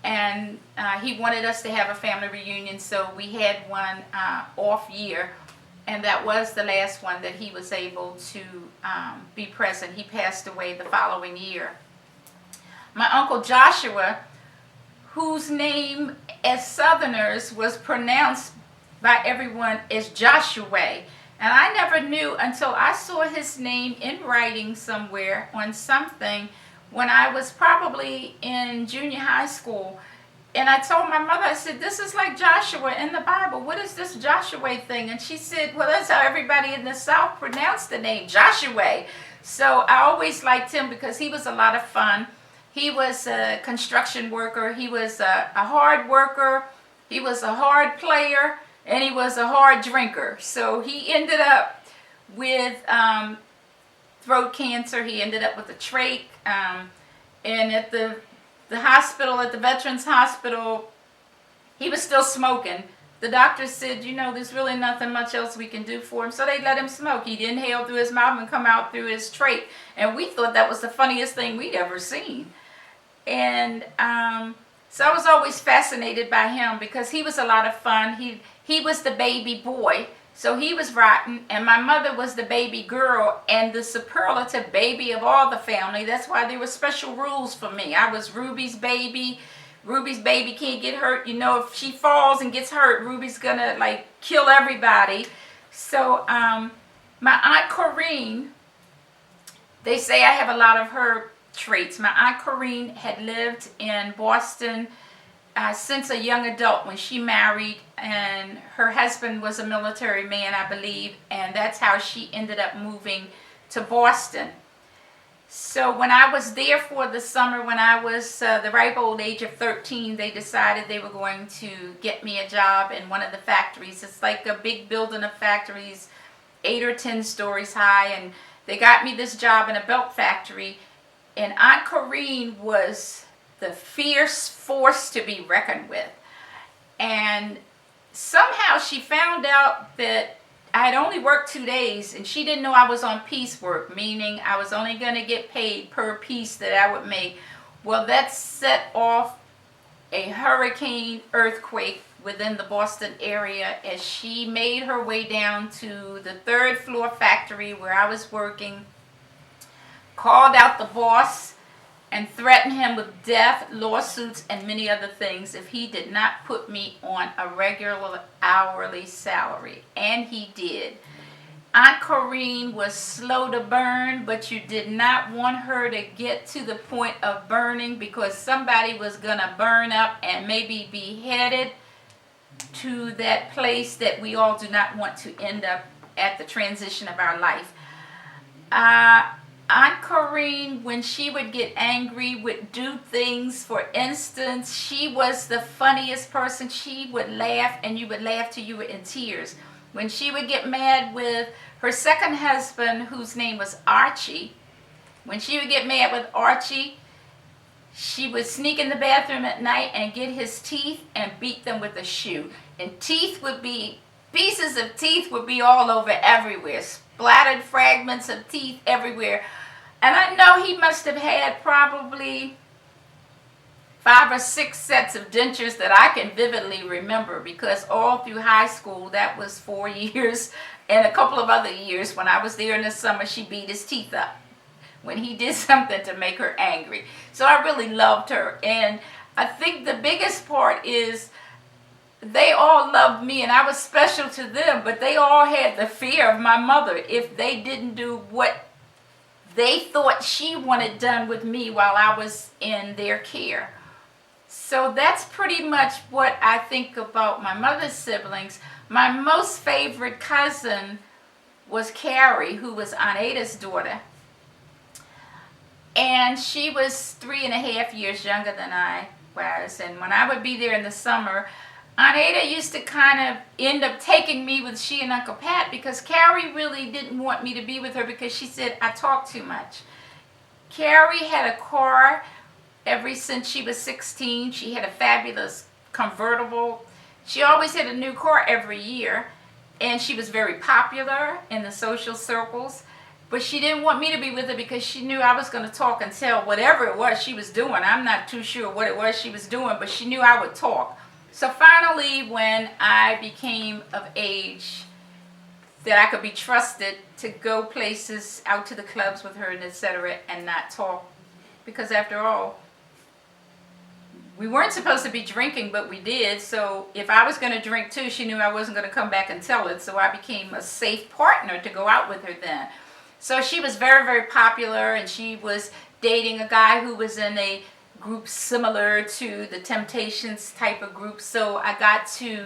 Speaker 1: And he wanted us to have a family reunion, so we had one off year. And that was the last one that he was able to be present. He passed away the following year. My Uncle Joshua, whose name as Southerners was pronounced by everyone as Joshua. And I never knew until I saw his name in writing somewhere on something when I was probably in junior high school. And I told my mother, I said, this is like Joshua in the Bible. What is this Joshua thing? And she said, well, that's how everybody in the South pronounced the name, Joshua. So I always liked him because he was a lot of fun. He was a construction worker. He was a hard worker. He was a hard player. And he was a hard drinker. So he ended up with throat cancer. He ended up with a trach. And at the hospital, at the Veterans Hospital, he was still smoking. The doctor said, there's really nothing much else we can do for him. So they let him smoke. He'd inhale through his mouth and come out through his trach. And we thought that was the funniest thing we'd ever seen. And so I was always fascinated by him because he was a lot of fun. He was the baby boy, so he was rotten. And my mother was the baby girl and the superlative baby of all the family. That's why there were special rules for me. I was Ruby's baby. Ruby's baby can't get hurt. If she falls and gets hurt, Ruby's gonna kill everybody. So my Aunt Corrine, they say I have a lot of her traits. My Aunt Corrine had lived in Boston since a young adult when she married, and her husband was a military man, I believe, and that's how she ended up moving to Boston. So when I was there for the summer, when I was the ripe old age of 13, they decided they were going to get me a job in one of the factories. It's like a big building of factories, 8 or 10 stories high, and they got me this job in a belt factory. And Aunt Corrine was the fierce force to be reckoned with. And somehow she found out that I had only worked 2 days, and she didn't know I was on piecework, meaning I was only going to get paid per piece that I would make. Well, that set off a hurricane earthquake within the Boston area as she made her way down to the 3rd floor factory where I was working, called out the boss, and threatened him with death, lawsuits, and many other things if he did not put me on a regular hourly salary. And he did. Aunt Corrine was slow to burn, but you did not want her to get to the point of burning because somebody was going to burn up and maybe be headed to that place that we all do not want to end up at the transition of our life. Aunt Corrine, when she would get angry, would do things. For instance, she was the funniest person. She would laugh, and you would laugh till you were in tears. When she would get mad with her second husband, whose name was Archie, when she would get mad with Archie, she would sneak in the bathroom at night and get his teeth and beat them with a shoe. And pieces of teeth would be all over everywhere. Splattered fragments of teeth everywhere. And I know he must have had probably 5 or 6 sets of dentures that I can vividly remember, because all through high school, that was 4 years, and a couple of other years when I was there in the summer, she beat his teeth up when he did something to make her angry. So I really loved her. And I think the biggest part is they all loved me, and I was special to them, but they all had the fear of my mother if they didn't do what they thought she wanted done with me while I was in their care. So that's pretty much what I think about my mother's siblings. My most favorite cousin was Carrie, who was Aunt Ada's daughter. And she was 3.5 years younger than I was. And when I would be there in the summer, Aunt Ada used to kind of end up taking me with she and Uncle Pat, because Carrie really didn't want me to be with her because she said I talk too much. Carrie had a car ever since she was 16. She had a fabulous convertible. She always had a new car every year, and she was very popular in the social circles. But she didn't want me to be with her because she knew I was going to talk and tell whatever it was she was doing. I'm not too sure what it was she was doing, but she knew I would talk. So finally, when I became of age that I could be trusted to go places, out to the clubs with her and etc., and not talk, because after all, we weren't supposed to be drinking, but we did. So if I was going to drink too, she knew I wasn't going to come back and tell it. So I became a safe partner to go out with her then. So she was very, very popular, and she was dating a guy who was in a group similar to the Temptations type of group. So I got to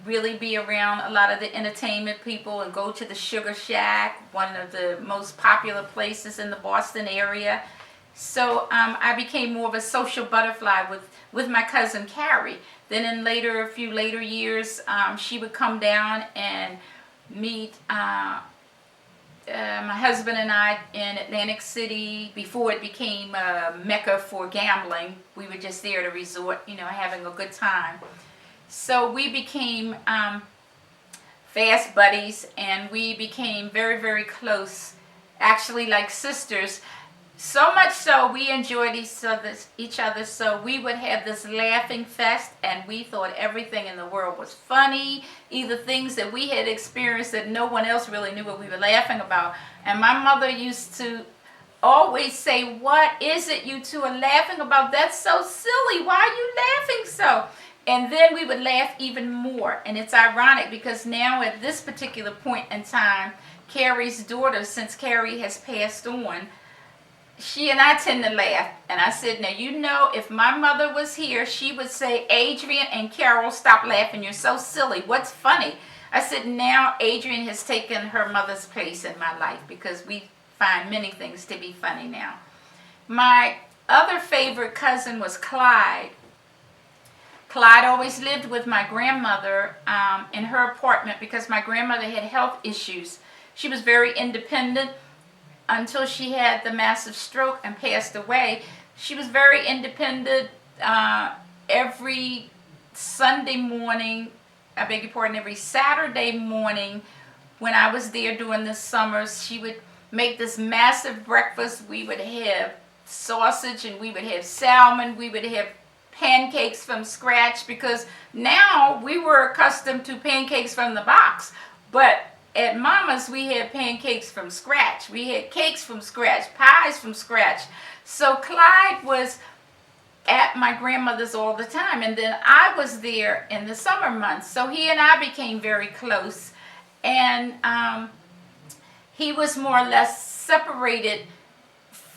Speaker 1: really be around a lot of the entertainment people and go to the Sugar Shack, one of the most popular places in the Boston area. So I became more of a social butterfly with my cousin Carrie. Then in a few later years, she would come down and meet my husband and I in Atlantic City before it became a mecca for gambling. We were just there to resort, having a good time. So we became fast buddies, and we became very, very close, actually like sisters. So much so we enjoyed each other, so we would have this laughing fest, and we thought everything in the world was funny, either things that we had experienced that no one else really knew what we were laughing about. And my mother used to always say, "What is it you two are laughing about? That's so silly. Why are you laughing so?" And then we would laugh even more. And it's ironic because now at this particular point in time, Carrie's daughter, since Carrie has passed on, she and I tend to laugh. And I said, now, if my mother was here, she would say, "Adrian and Carol, stop laughing. You're so silly. What's funny?" I said, now Adrian has taken her mother's place in my life because we find many things to be funny now. My other favorite cousin was Clyde. Clyde always lived with my grandmother in her apartment because my grandmother had health issues. She was very independent until she had the massive stroke and passed away. She was very independent. Every Sunday morning, every Saturday morning when I was there during the summers, she would make this massive breakfast. We would have sausage and we would have salmon. We would have pancakes from scratch, because now we were accustomed to pancakes from the box, but at Mama's we had pancakes from scratch. We had cakes from scratch, pies from scratch. So Clyde was at my grandmother's all the time, and then I was there in the summer months, so he and I became very close. And he was more or less separated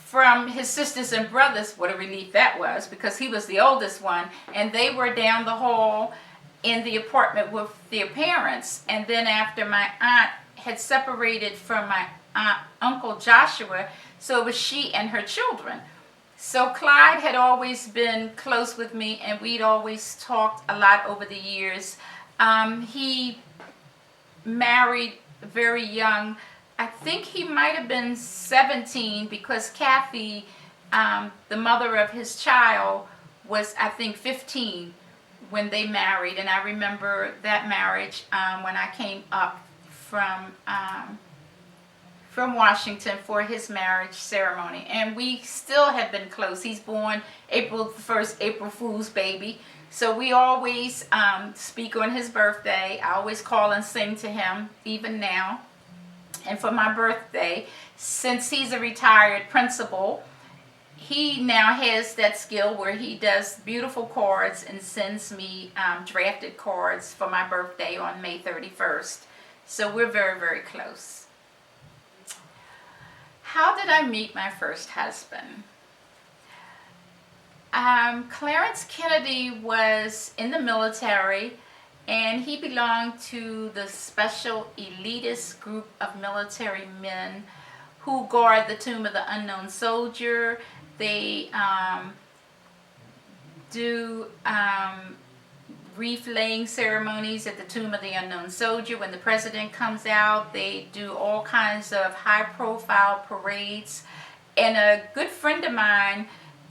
Speaker 1: from his sisters and brothers. What a relief that was, because he was the oldest one, and they were down the hall in the apartment with their parents. And then after my aunt had separated from my uncle Joshua, so it was she and her children. So Clyde had always been close with me, and we'd always talked a lot over the years. He married very young. I think he might have been 17, because Kathy, the mother of his child, was, I think, 15 when they married. And I remember that marriage when I came up from Washington for his marriage ceremony. And we still have been close. He's born April 1st, April Fool's baby. So we always speak on his birthday. I always call and sing to him, even now. And for my birthday, since he's a retired principal, he now has that skill where he does beautiful cards and sends me drafted cards for my birthday on May 31st. So we're very, very close. How did I meet my first husband? Clarence Kennedy was in the military, and he belonged to the special elitist group of military men who guard the tomb of the unknown soldier. They do wreath laying ceremonies at the tomb of the unknown soldier. When the president comes out, they do all kinds of high profile parades. And a good friend of mine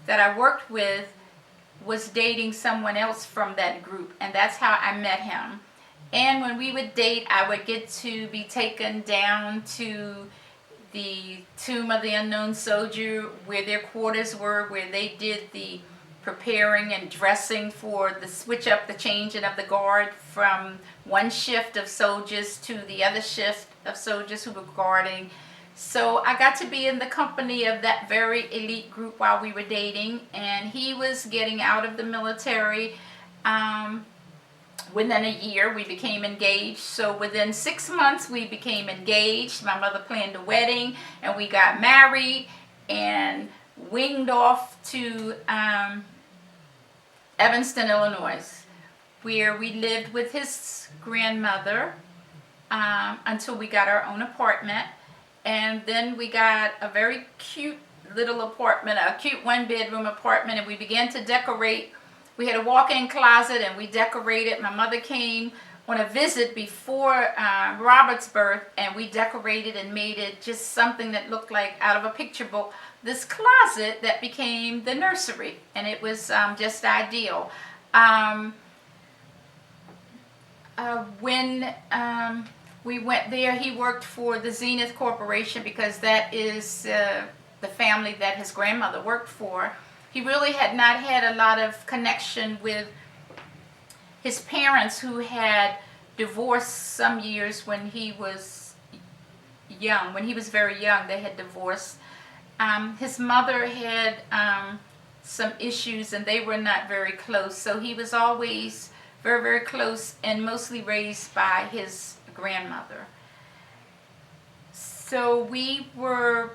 Speaker 1: that I worked with was dating someone else from that group, and that's how I met him. And when we would date, I would get to be taken down to the tomb of the unknown soldier, where their quarters were, where they did the preparing and dressing for the switch up, the changing of the guard from one shift of soldiers to the other shift of soldiers who were guarding. So I got to be in the company of that very elite group while we were dating, and he was getting out of the military. Within a year, we became engaged. So within 6 months, we became engaged. My mother planned a wedding, and we got married and winged off to Evanston, Illinois, where we lived with his grandmother until we got our own apartment. And then we got a very cute little apartment, a cute one-bedroom apartment, and we began to decorate. We had a walk-in closet, and we decorated. My mother came on a visit before Robert's birth, and we decorated and made it just something that looked like out of a picture book, this closet that became the nursery, and it was just ideal. When we went there, he worked for the Zenith Corporation, because that is the family that his grandmother worked for. He really had not had a lot of connection with his parents, who had divorced some years when he was young. When he was very young, they had divorced. His mother had some issues, and they were not very close. So he was always very, very close, and mostly raised by his grandmother. So we were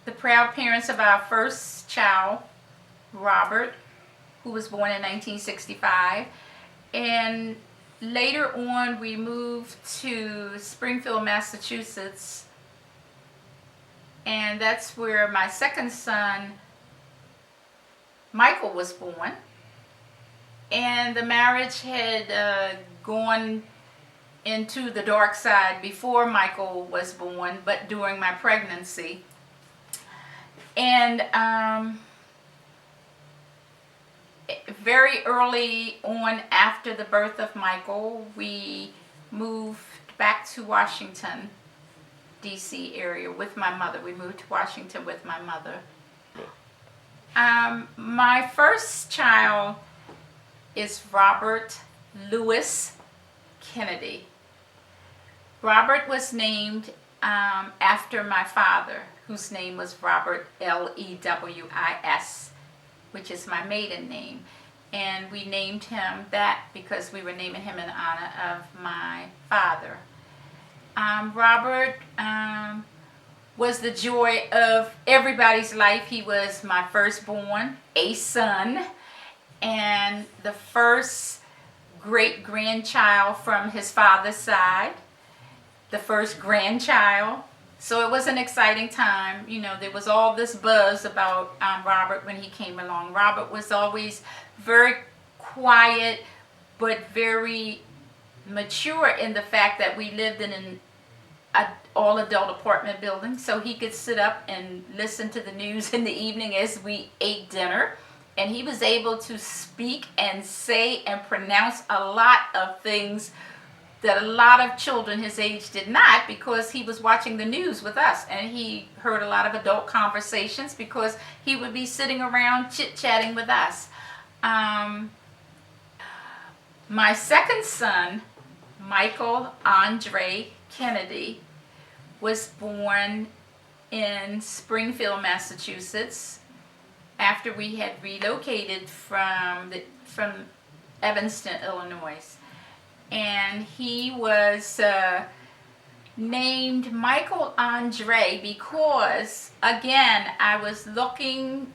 Speaker 1: the proud parents of our first child, Robert, who was born in 1965. And later on, we moved to Springfield, Massachusetts. And that's where my second son, Michael, was born. And the marriage had gone into the dark side before Michael was born, but during my pregnancy. And very early on after the birth of Michael, we moved back to Washington, D.C. area with my mother. We moved to Washington with my mother. My first child is Robert Lewis Kennedy. Robert was named after my father, whose name was Robert Lewis, which is my maiden name. And we named him that because we were naming him in honor of my father. Robert was the joy of everybody's life. He was my firstborn, a son, and the first great-grandchild from his father's side, the first grandchild. So it was an exciting time. You know, there was all this buzz about Robert when he came along. Robert was always very quiet, but very mature in the fact that we lived in an all-adult apartment building, so he could sit up and listen to the news in the evening as we ate dinner. And he was able to speak and say and pronounce a lot of things that a lot of children his age did not, because he was watching the news with us, and he heard a lot of adult conversations because he would be sitting around chit-chatting with us. My second son, Michael Andre Kennedy, was born in Springfield, Massachusetts, after we had relocated from Evanston, Illinois. And he was named Michael Andre because, again, I was looking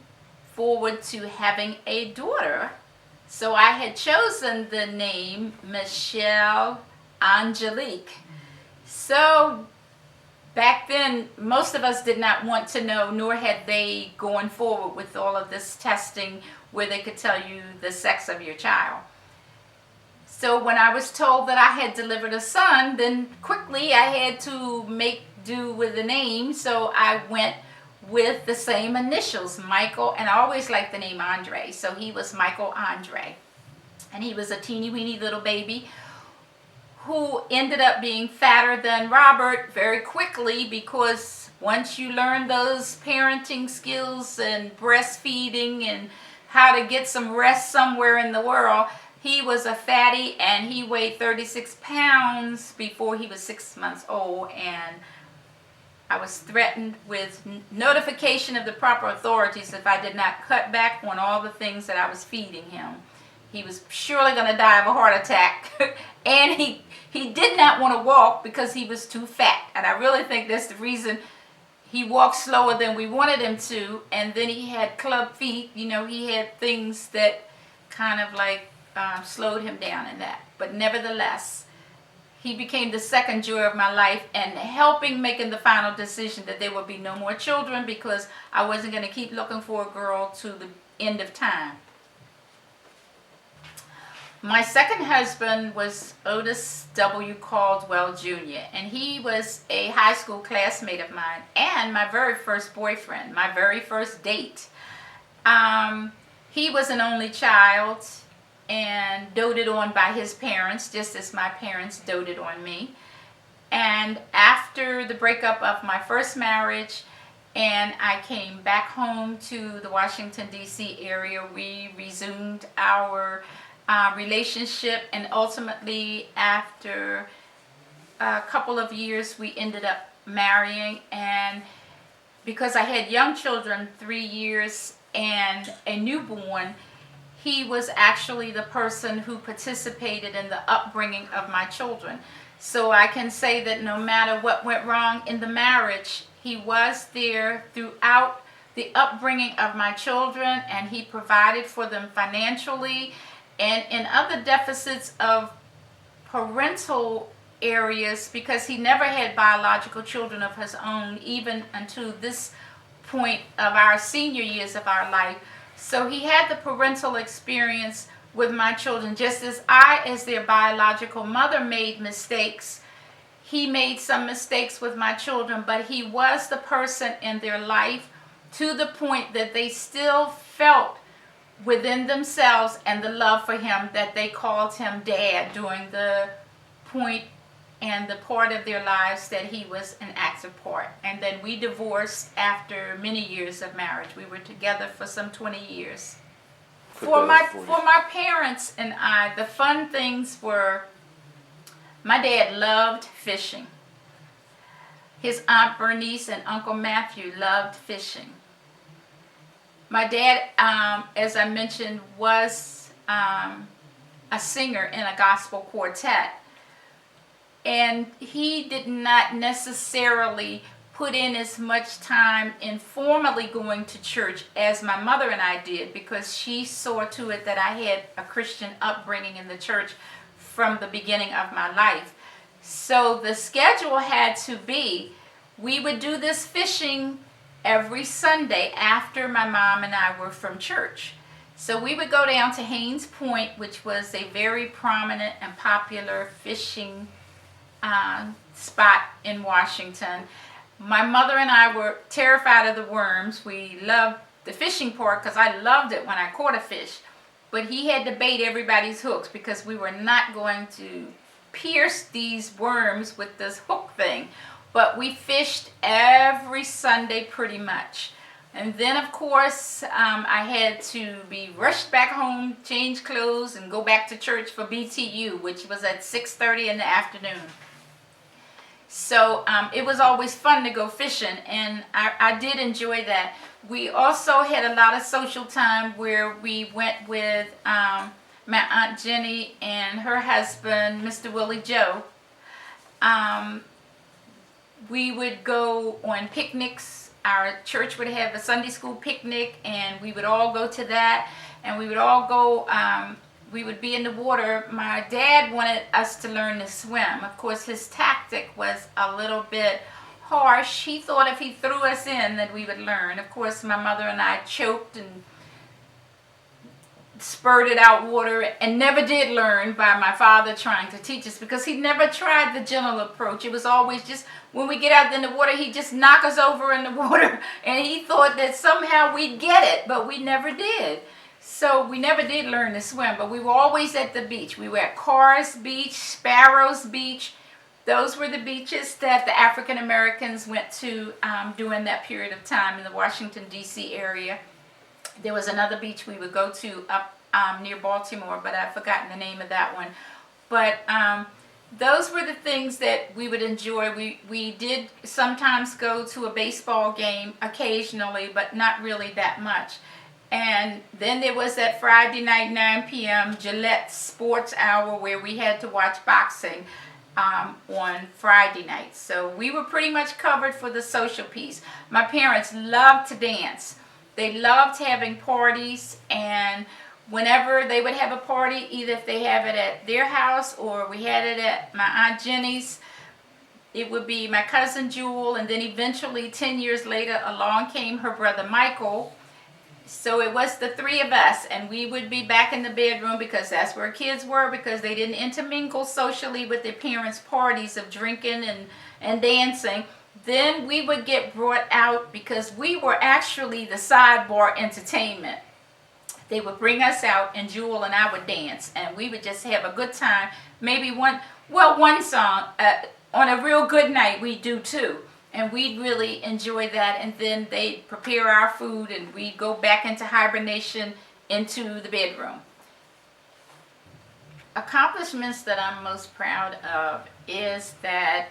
Speaker 1: forward to having a daughter. So I had chosen the name Michelle Angelique. So back then, most of us did not want to know, nor had they gone forward with all of this testing where they could tell you the sex of your child. So when I was told that I had delivered a son, then quickly I had to make do with the name. So I went with the same initials, Michael, and I always liked the name Andre. So he was Michael Andre. And he was a teeny weeny little baby who ended up being fatter than Robert very quickly, because once you learn those parenting skills and breastfeeding and how to get some rest somewhere in the world, he was a fatty, and he weighed 36 pounds before he was 6 months old. And I was threatened with notification of the proper authorities if I did not cut back on all the things that I was feeding him. He was surely going to die of a heart attack. And he did not want to walk because he was too fat. And I really think that's the reason he walked slower than we wanted him to. And then he had club feet. You know, he had things that kind of like slowed him down in that. But nevertheless, he became the second joy of my life, and helping making the final decision that there would be no more children, because I wasn't going to keep looking for a girl to the end of time. My second husband was Otis W. Caldwell Jr., and he was a high school classmate of mine and my very first boyfriend, my very first date. He was an only child and doted on by his parents, just as my parents doted on me. And after the breakup of my first marriage, and I came back home to the Washington, D.C. area, we resumed our relationship, and ultimately after a couple of years we ended up marrying. And because I had young children, 3 years and a newborn, he was actually the person who participated in the upbringing of my children. So I can say that no matter what went wrong in the marriage, he was there throughout the upbringing of my children, and he provided for them financially and in other deficits of parental areas, because he never had biological children of his own, even until this point of our senior years of our life. So he had the parental experience with my children, just as I, as their biological mother, made mistakes. He made some mistakes with my children, but he was the person in their life to the point that they still felt within themselves and the love for him that they called him Dad during the point and the part of their lives that he was an active part. And then we divorced after many years of marriage. We were together for some 20 years. For my parents and I, the fun things were, my dad loved fishing. His Aunt Bernice and Uncle Matthew loved fishing. My dad, as I mentioned, was a singer in a gospel quartet. And he did not necessarily put in as much time in formally going to church as my mother and I did, because she saw to it that I had a Christian upbringing in the church from the beginning of my life. So the schedule had to be, we would do this fishing every Sunday after my mom and I were from church. So we would go down to Haynes Point, which was a very prominent and popular fishing spot in Washington. My mother and I were terrified of the worms. We loved the fishing part because I loved it when I caught a fish. But he had to bait everybody's hooks because we were not going to pierce these worms with this hook thing. But we fished every Sunday pretty much. And then, of course, I had to be rushed back home, change clothes, and go back to church for BTU, which was at 6:30 in the afternoon. So it was always fun to go fishing, and I did enjoy that. We also had a lot of social time where we went with my Aunt Jenny and her husband, Mr. Willie Joe. We would go on picnics. Our church would have a Sunday school picnic, and we would all go to that, and we would all go, we would be in the water. My dad wanted us to learn to swim. Of course, his tactic was a little bit harsh. He thought if he threw us in that we would learn. Of course, my mother and I choked and spurted out water and never did learn by my father trying to teach us, because he never tried the gentle approach. It was always just, when we get out in the water, he'd just knock us over in the water, and he thought that somehow we'd get it, but we never did. So we never did learn to swim, but we were always at the beach. We were at Carr's Beach, Sparrows Beach. Those were the beaches that the African Americans went to during that period of time in the Washington, D.C. area. There was another beach we would go to up near Baltimore, but I've forgotten the name of that one. But those were the things that we would enjoy. We did sometimes go to a baseball game occasionally, but not really that much. And then there was that Friday night 9 p.m. Gillette Sports Hour where we had to watch boxing on Friday nights. So we were pretty much covered for the social piece. My parents loved to dance. They loved having parties, and whenever they would have a party, either if they have it at their house or we had it at my Aunt Jenny's, it would be my cousin Jewel, and then eventually 10 years later along came her brother Michael, So it was the three of us, and we would be back in the bedroom because that's where kids were, because they didn't intermingle socially with their parents' parties of drinking and dancing. Then we would get brought out because we were actually the sidebar entertainment. They would bring us out, and Jewel and I would dance, and we would just have a good time. Maybe one song. On a real good night, we do two. And we'd really enjoy that. And then they'd prepare our food, and we'd go back into hibernation into the bedroom. Accomplishments that I'm most proud of is that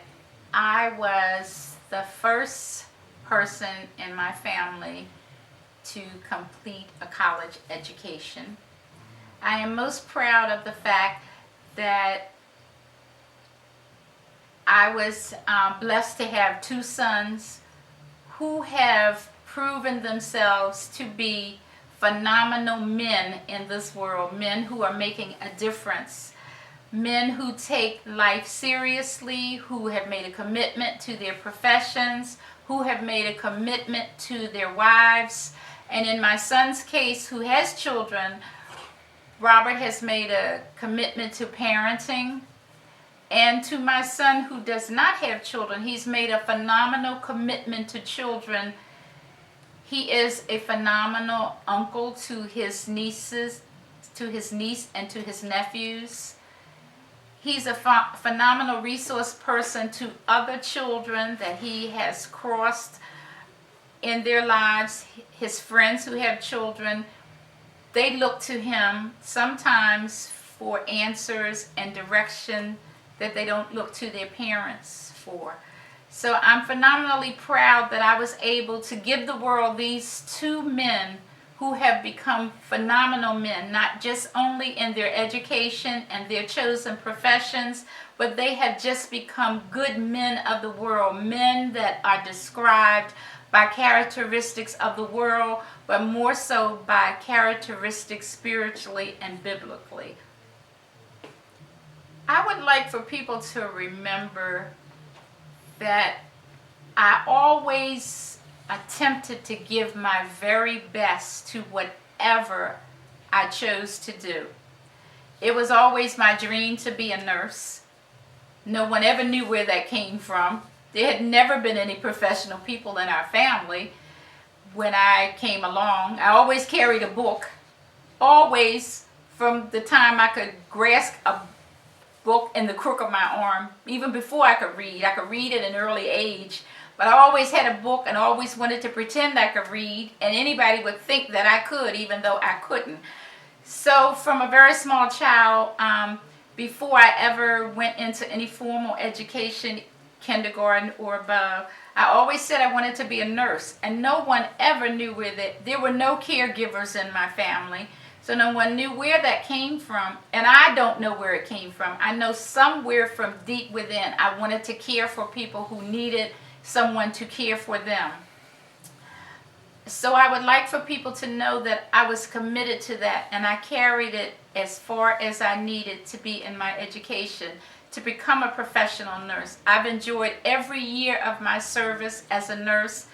Speaker 1: I was the first person in my family to complete a college education. I am most proud of the fact that I was blessed to have two sons who have proven themselves to be phenomenal men in this world, men who are making a difference, men who take life seriously, who have made a commitment to their professions, who have made a commitment to their wives. And in my son's case, who has children, Robert has made a commitment to parenting. And to my son who does not have children, he's made a phenomenal commitment to children. He is a phenomenal uncle to his nieces, to his niece and to his nephews. He's a phenomenal resource person to other children that he has crossed in their lives. His friends who have children, they look to him sometimes for answers and direction that they don't look to their parents for. So I'm phenomenally proud that I was able to give the world these two men who have become phenomenal men, not just only in their education and their chosen professions, but they have just become good men of the world, men that are described by characteristics of the world, but more so by characteristics spiritually and biblically. I would like for people to remember that I always attempted to give my very best to whatever I chose to do. It was always my dream to be a nurse. No one ever knew where that came from. There had never been any professional people in our family when I came along. I always carried a book. Always, from the time I could grasp a book in the crook of my arm, even before I could read. I could read at an early age, but I always had a book and always wanted to pretend I could read, and anybody would think that I could, even though I couldn't. So from a very small child, before I ever went into any formal education, kindergarten or above, I always said I wanted to be a nurse, and no one ever knew where that. There were no caregivers in my family. So no one knew where that came from, and I don't know where it came from. I know somewhere from deep within, I wanted to care for people who needed someone to care for them. So I would like for people to know that I was committed to that, and I carried it as far as I needed to be in my education to become a professional nurse. I've enjoyed every year of my service as a nurse,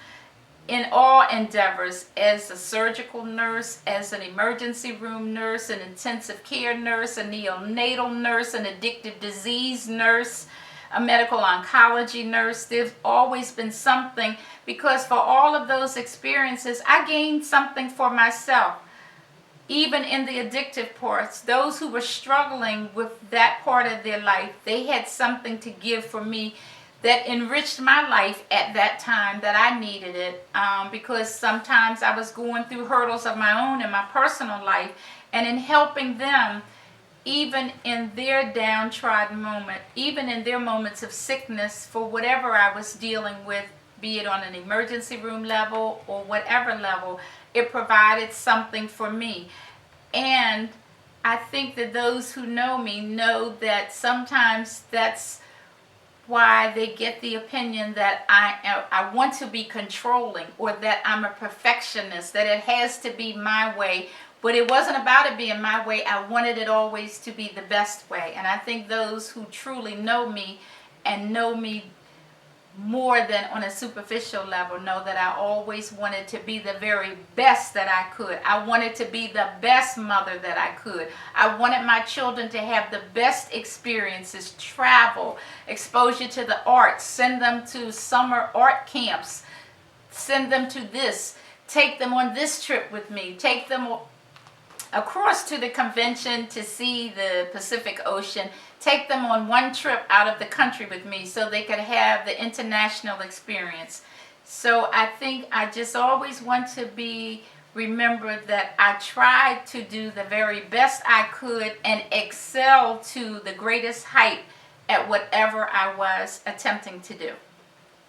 Speaker 1: in all endeavors, as a surgical nurse, as an emergency room nurse, an intensive care nurse, a neonatal nurse, an addictive disease nurse, a medical oncology nurse. There's always been something, because for all of those experiences, I gained something for myself. Even in the addictive parts, those who were struggling with that part of their life, they had something to give for me that enriched my life at that time that I needed it, because sometimes I was going through hurdles of my own in my personal life, and in helping them, even in their downtrodden moment, even in their moments of sickness, for whatever I was dealing with, be it on an emergency room level or whatever level, it provided something for me. And I think that those who know me know that sometimes that's why they get the opinion that I want to be controlling, or that I'm a perfectionist, that it has to be my way. But it wasn't about it being my way. I wanted it always to be the best way. And I think those who truly know me and know me more than on a superficial level, know that I always wanted to be the very best that I could. I wanted to be the best mother that I could. I wanted my children to have the best experiences, travel, exposure to the arts, send them to summer art camps, send them to this, take them on this trip with me, take them across to the convention to see the Pacific Ocean, take them on one trip out of the country with me so they could have the international experience. So I think I just always want to be remembered that I tried to do the very best I could and excel to the greatest height at whatever I was attempting to do.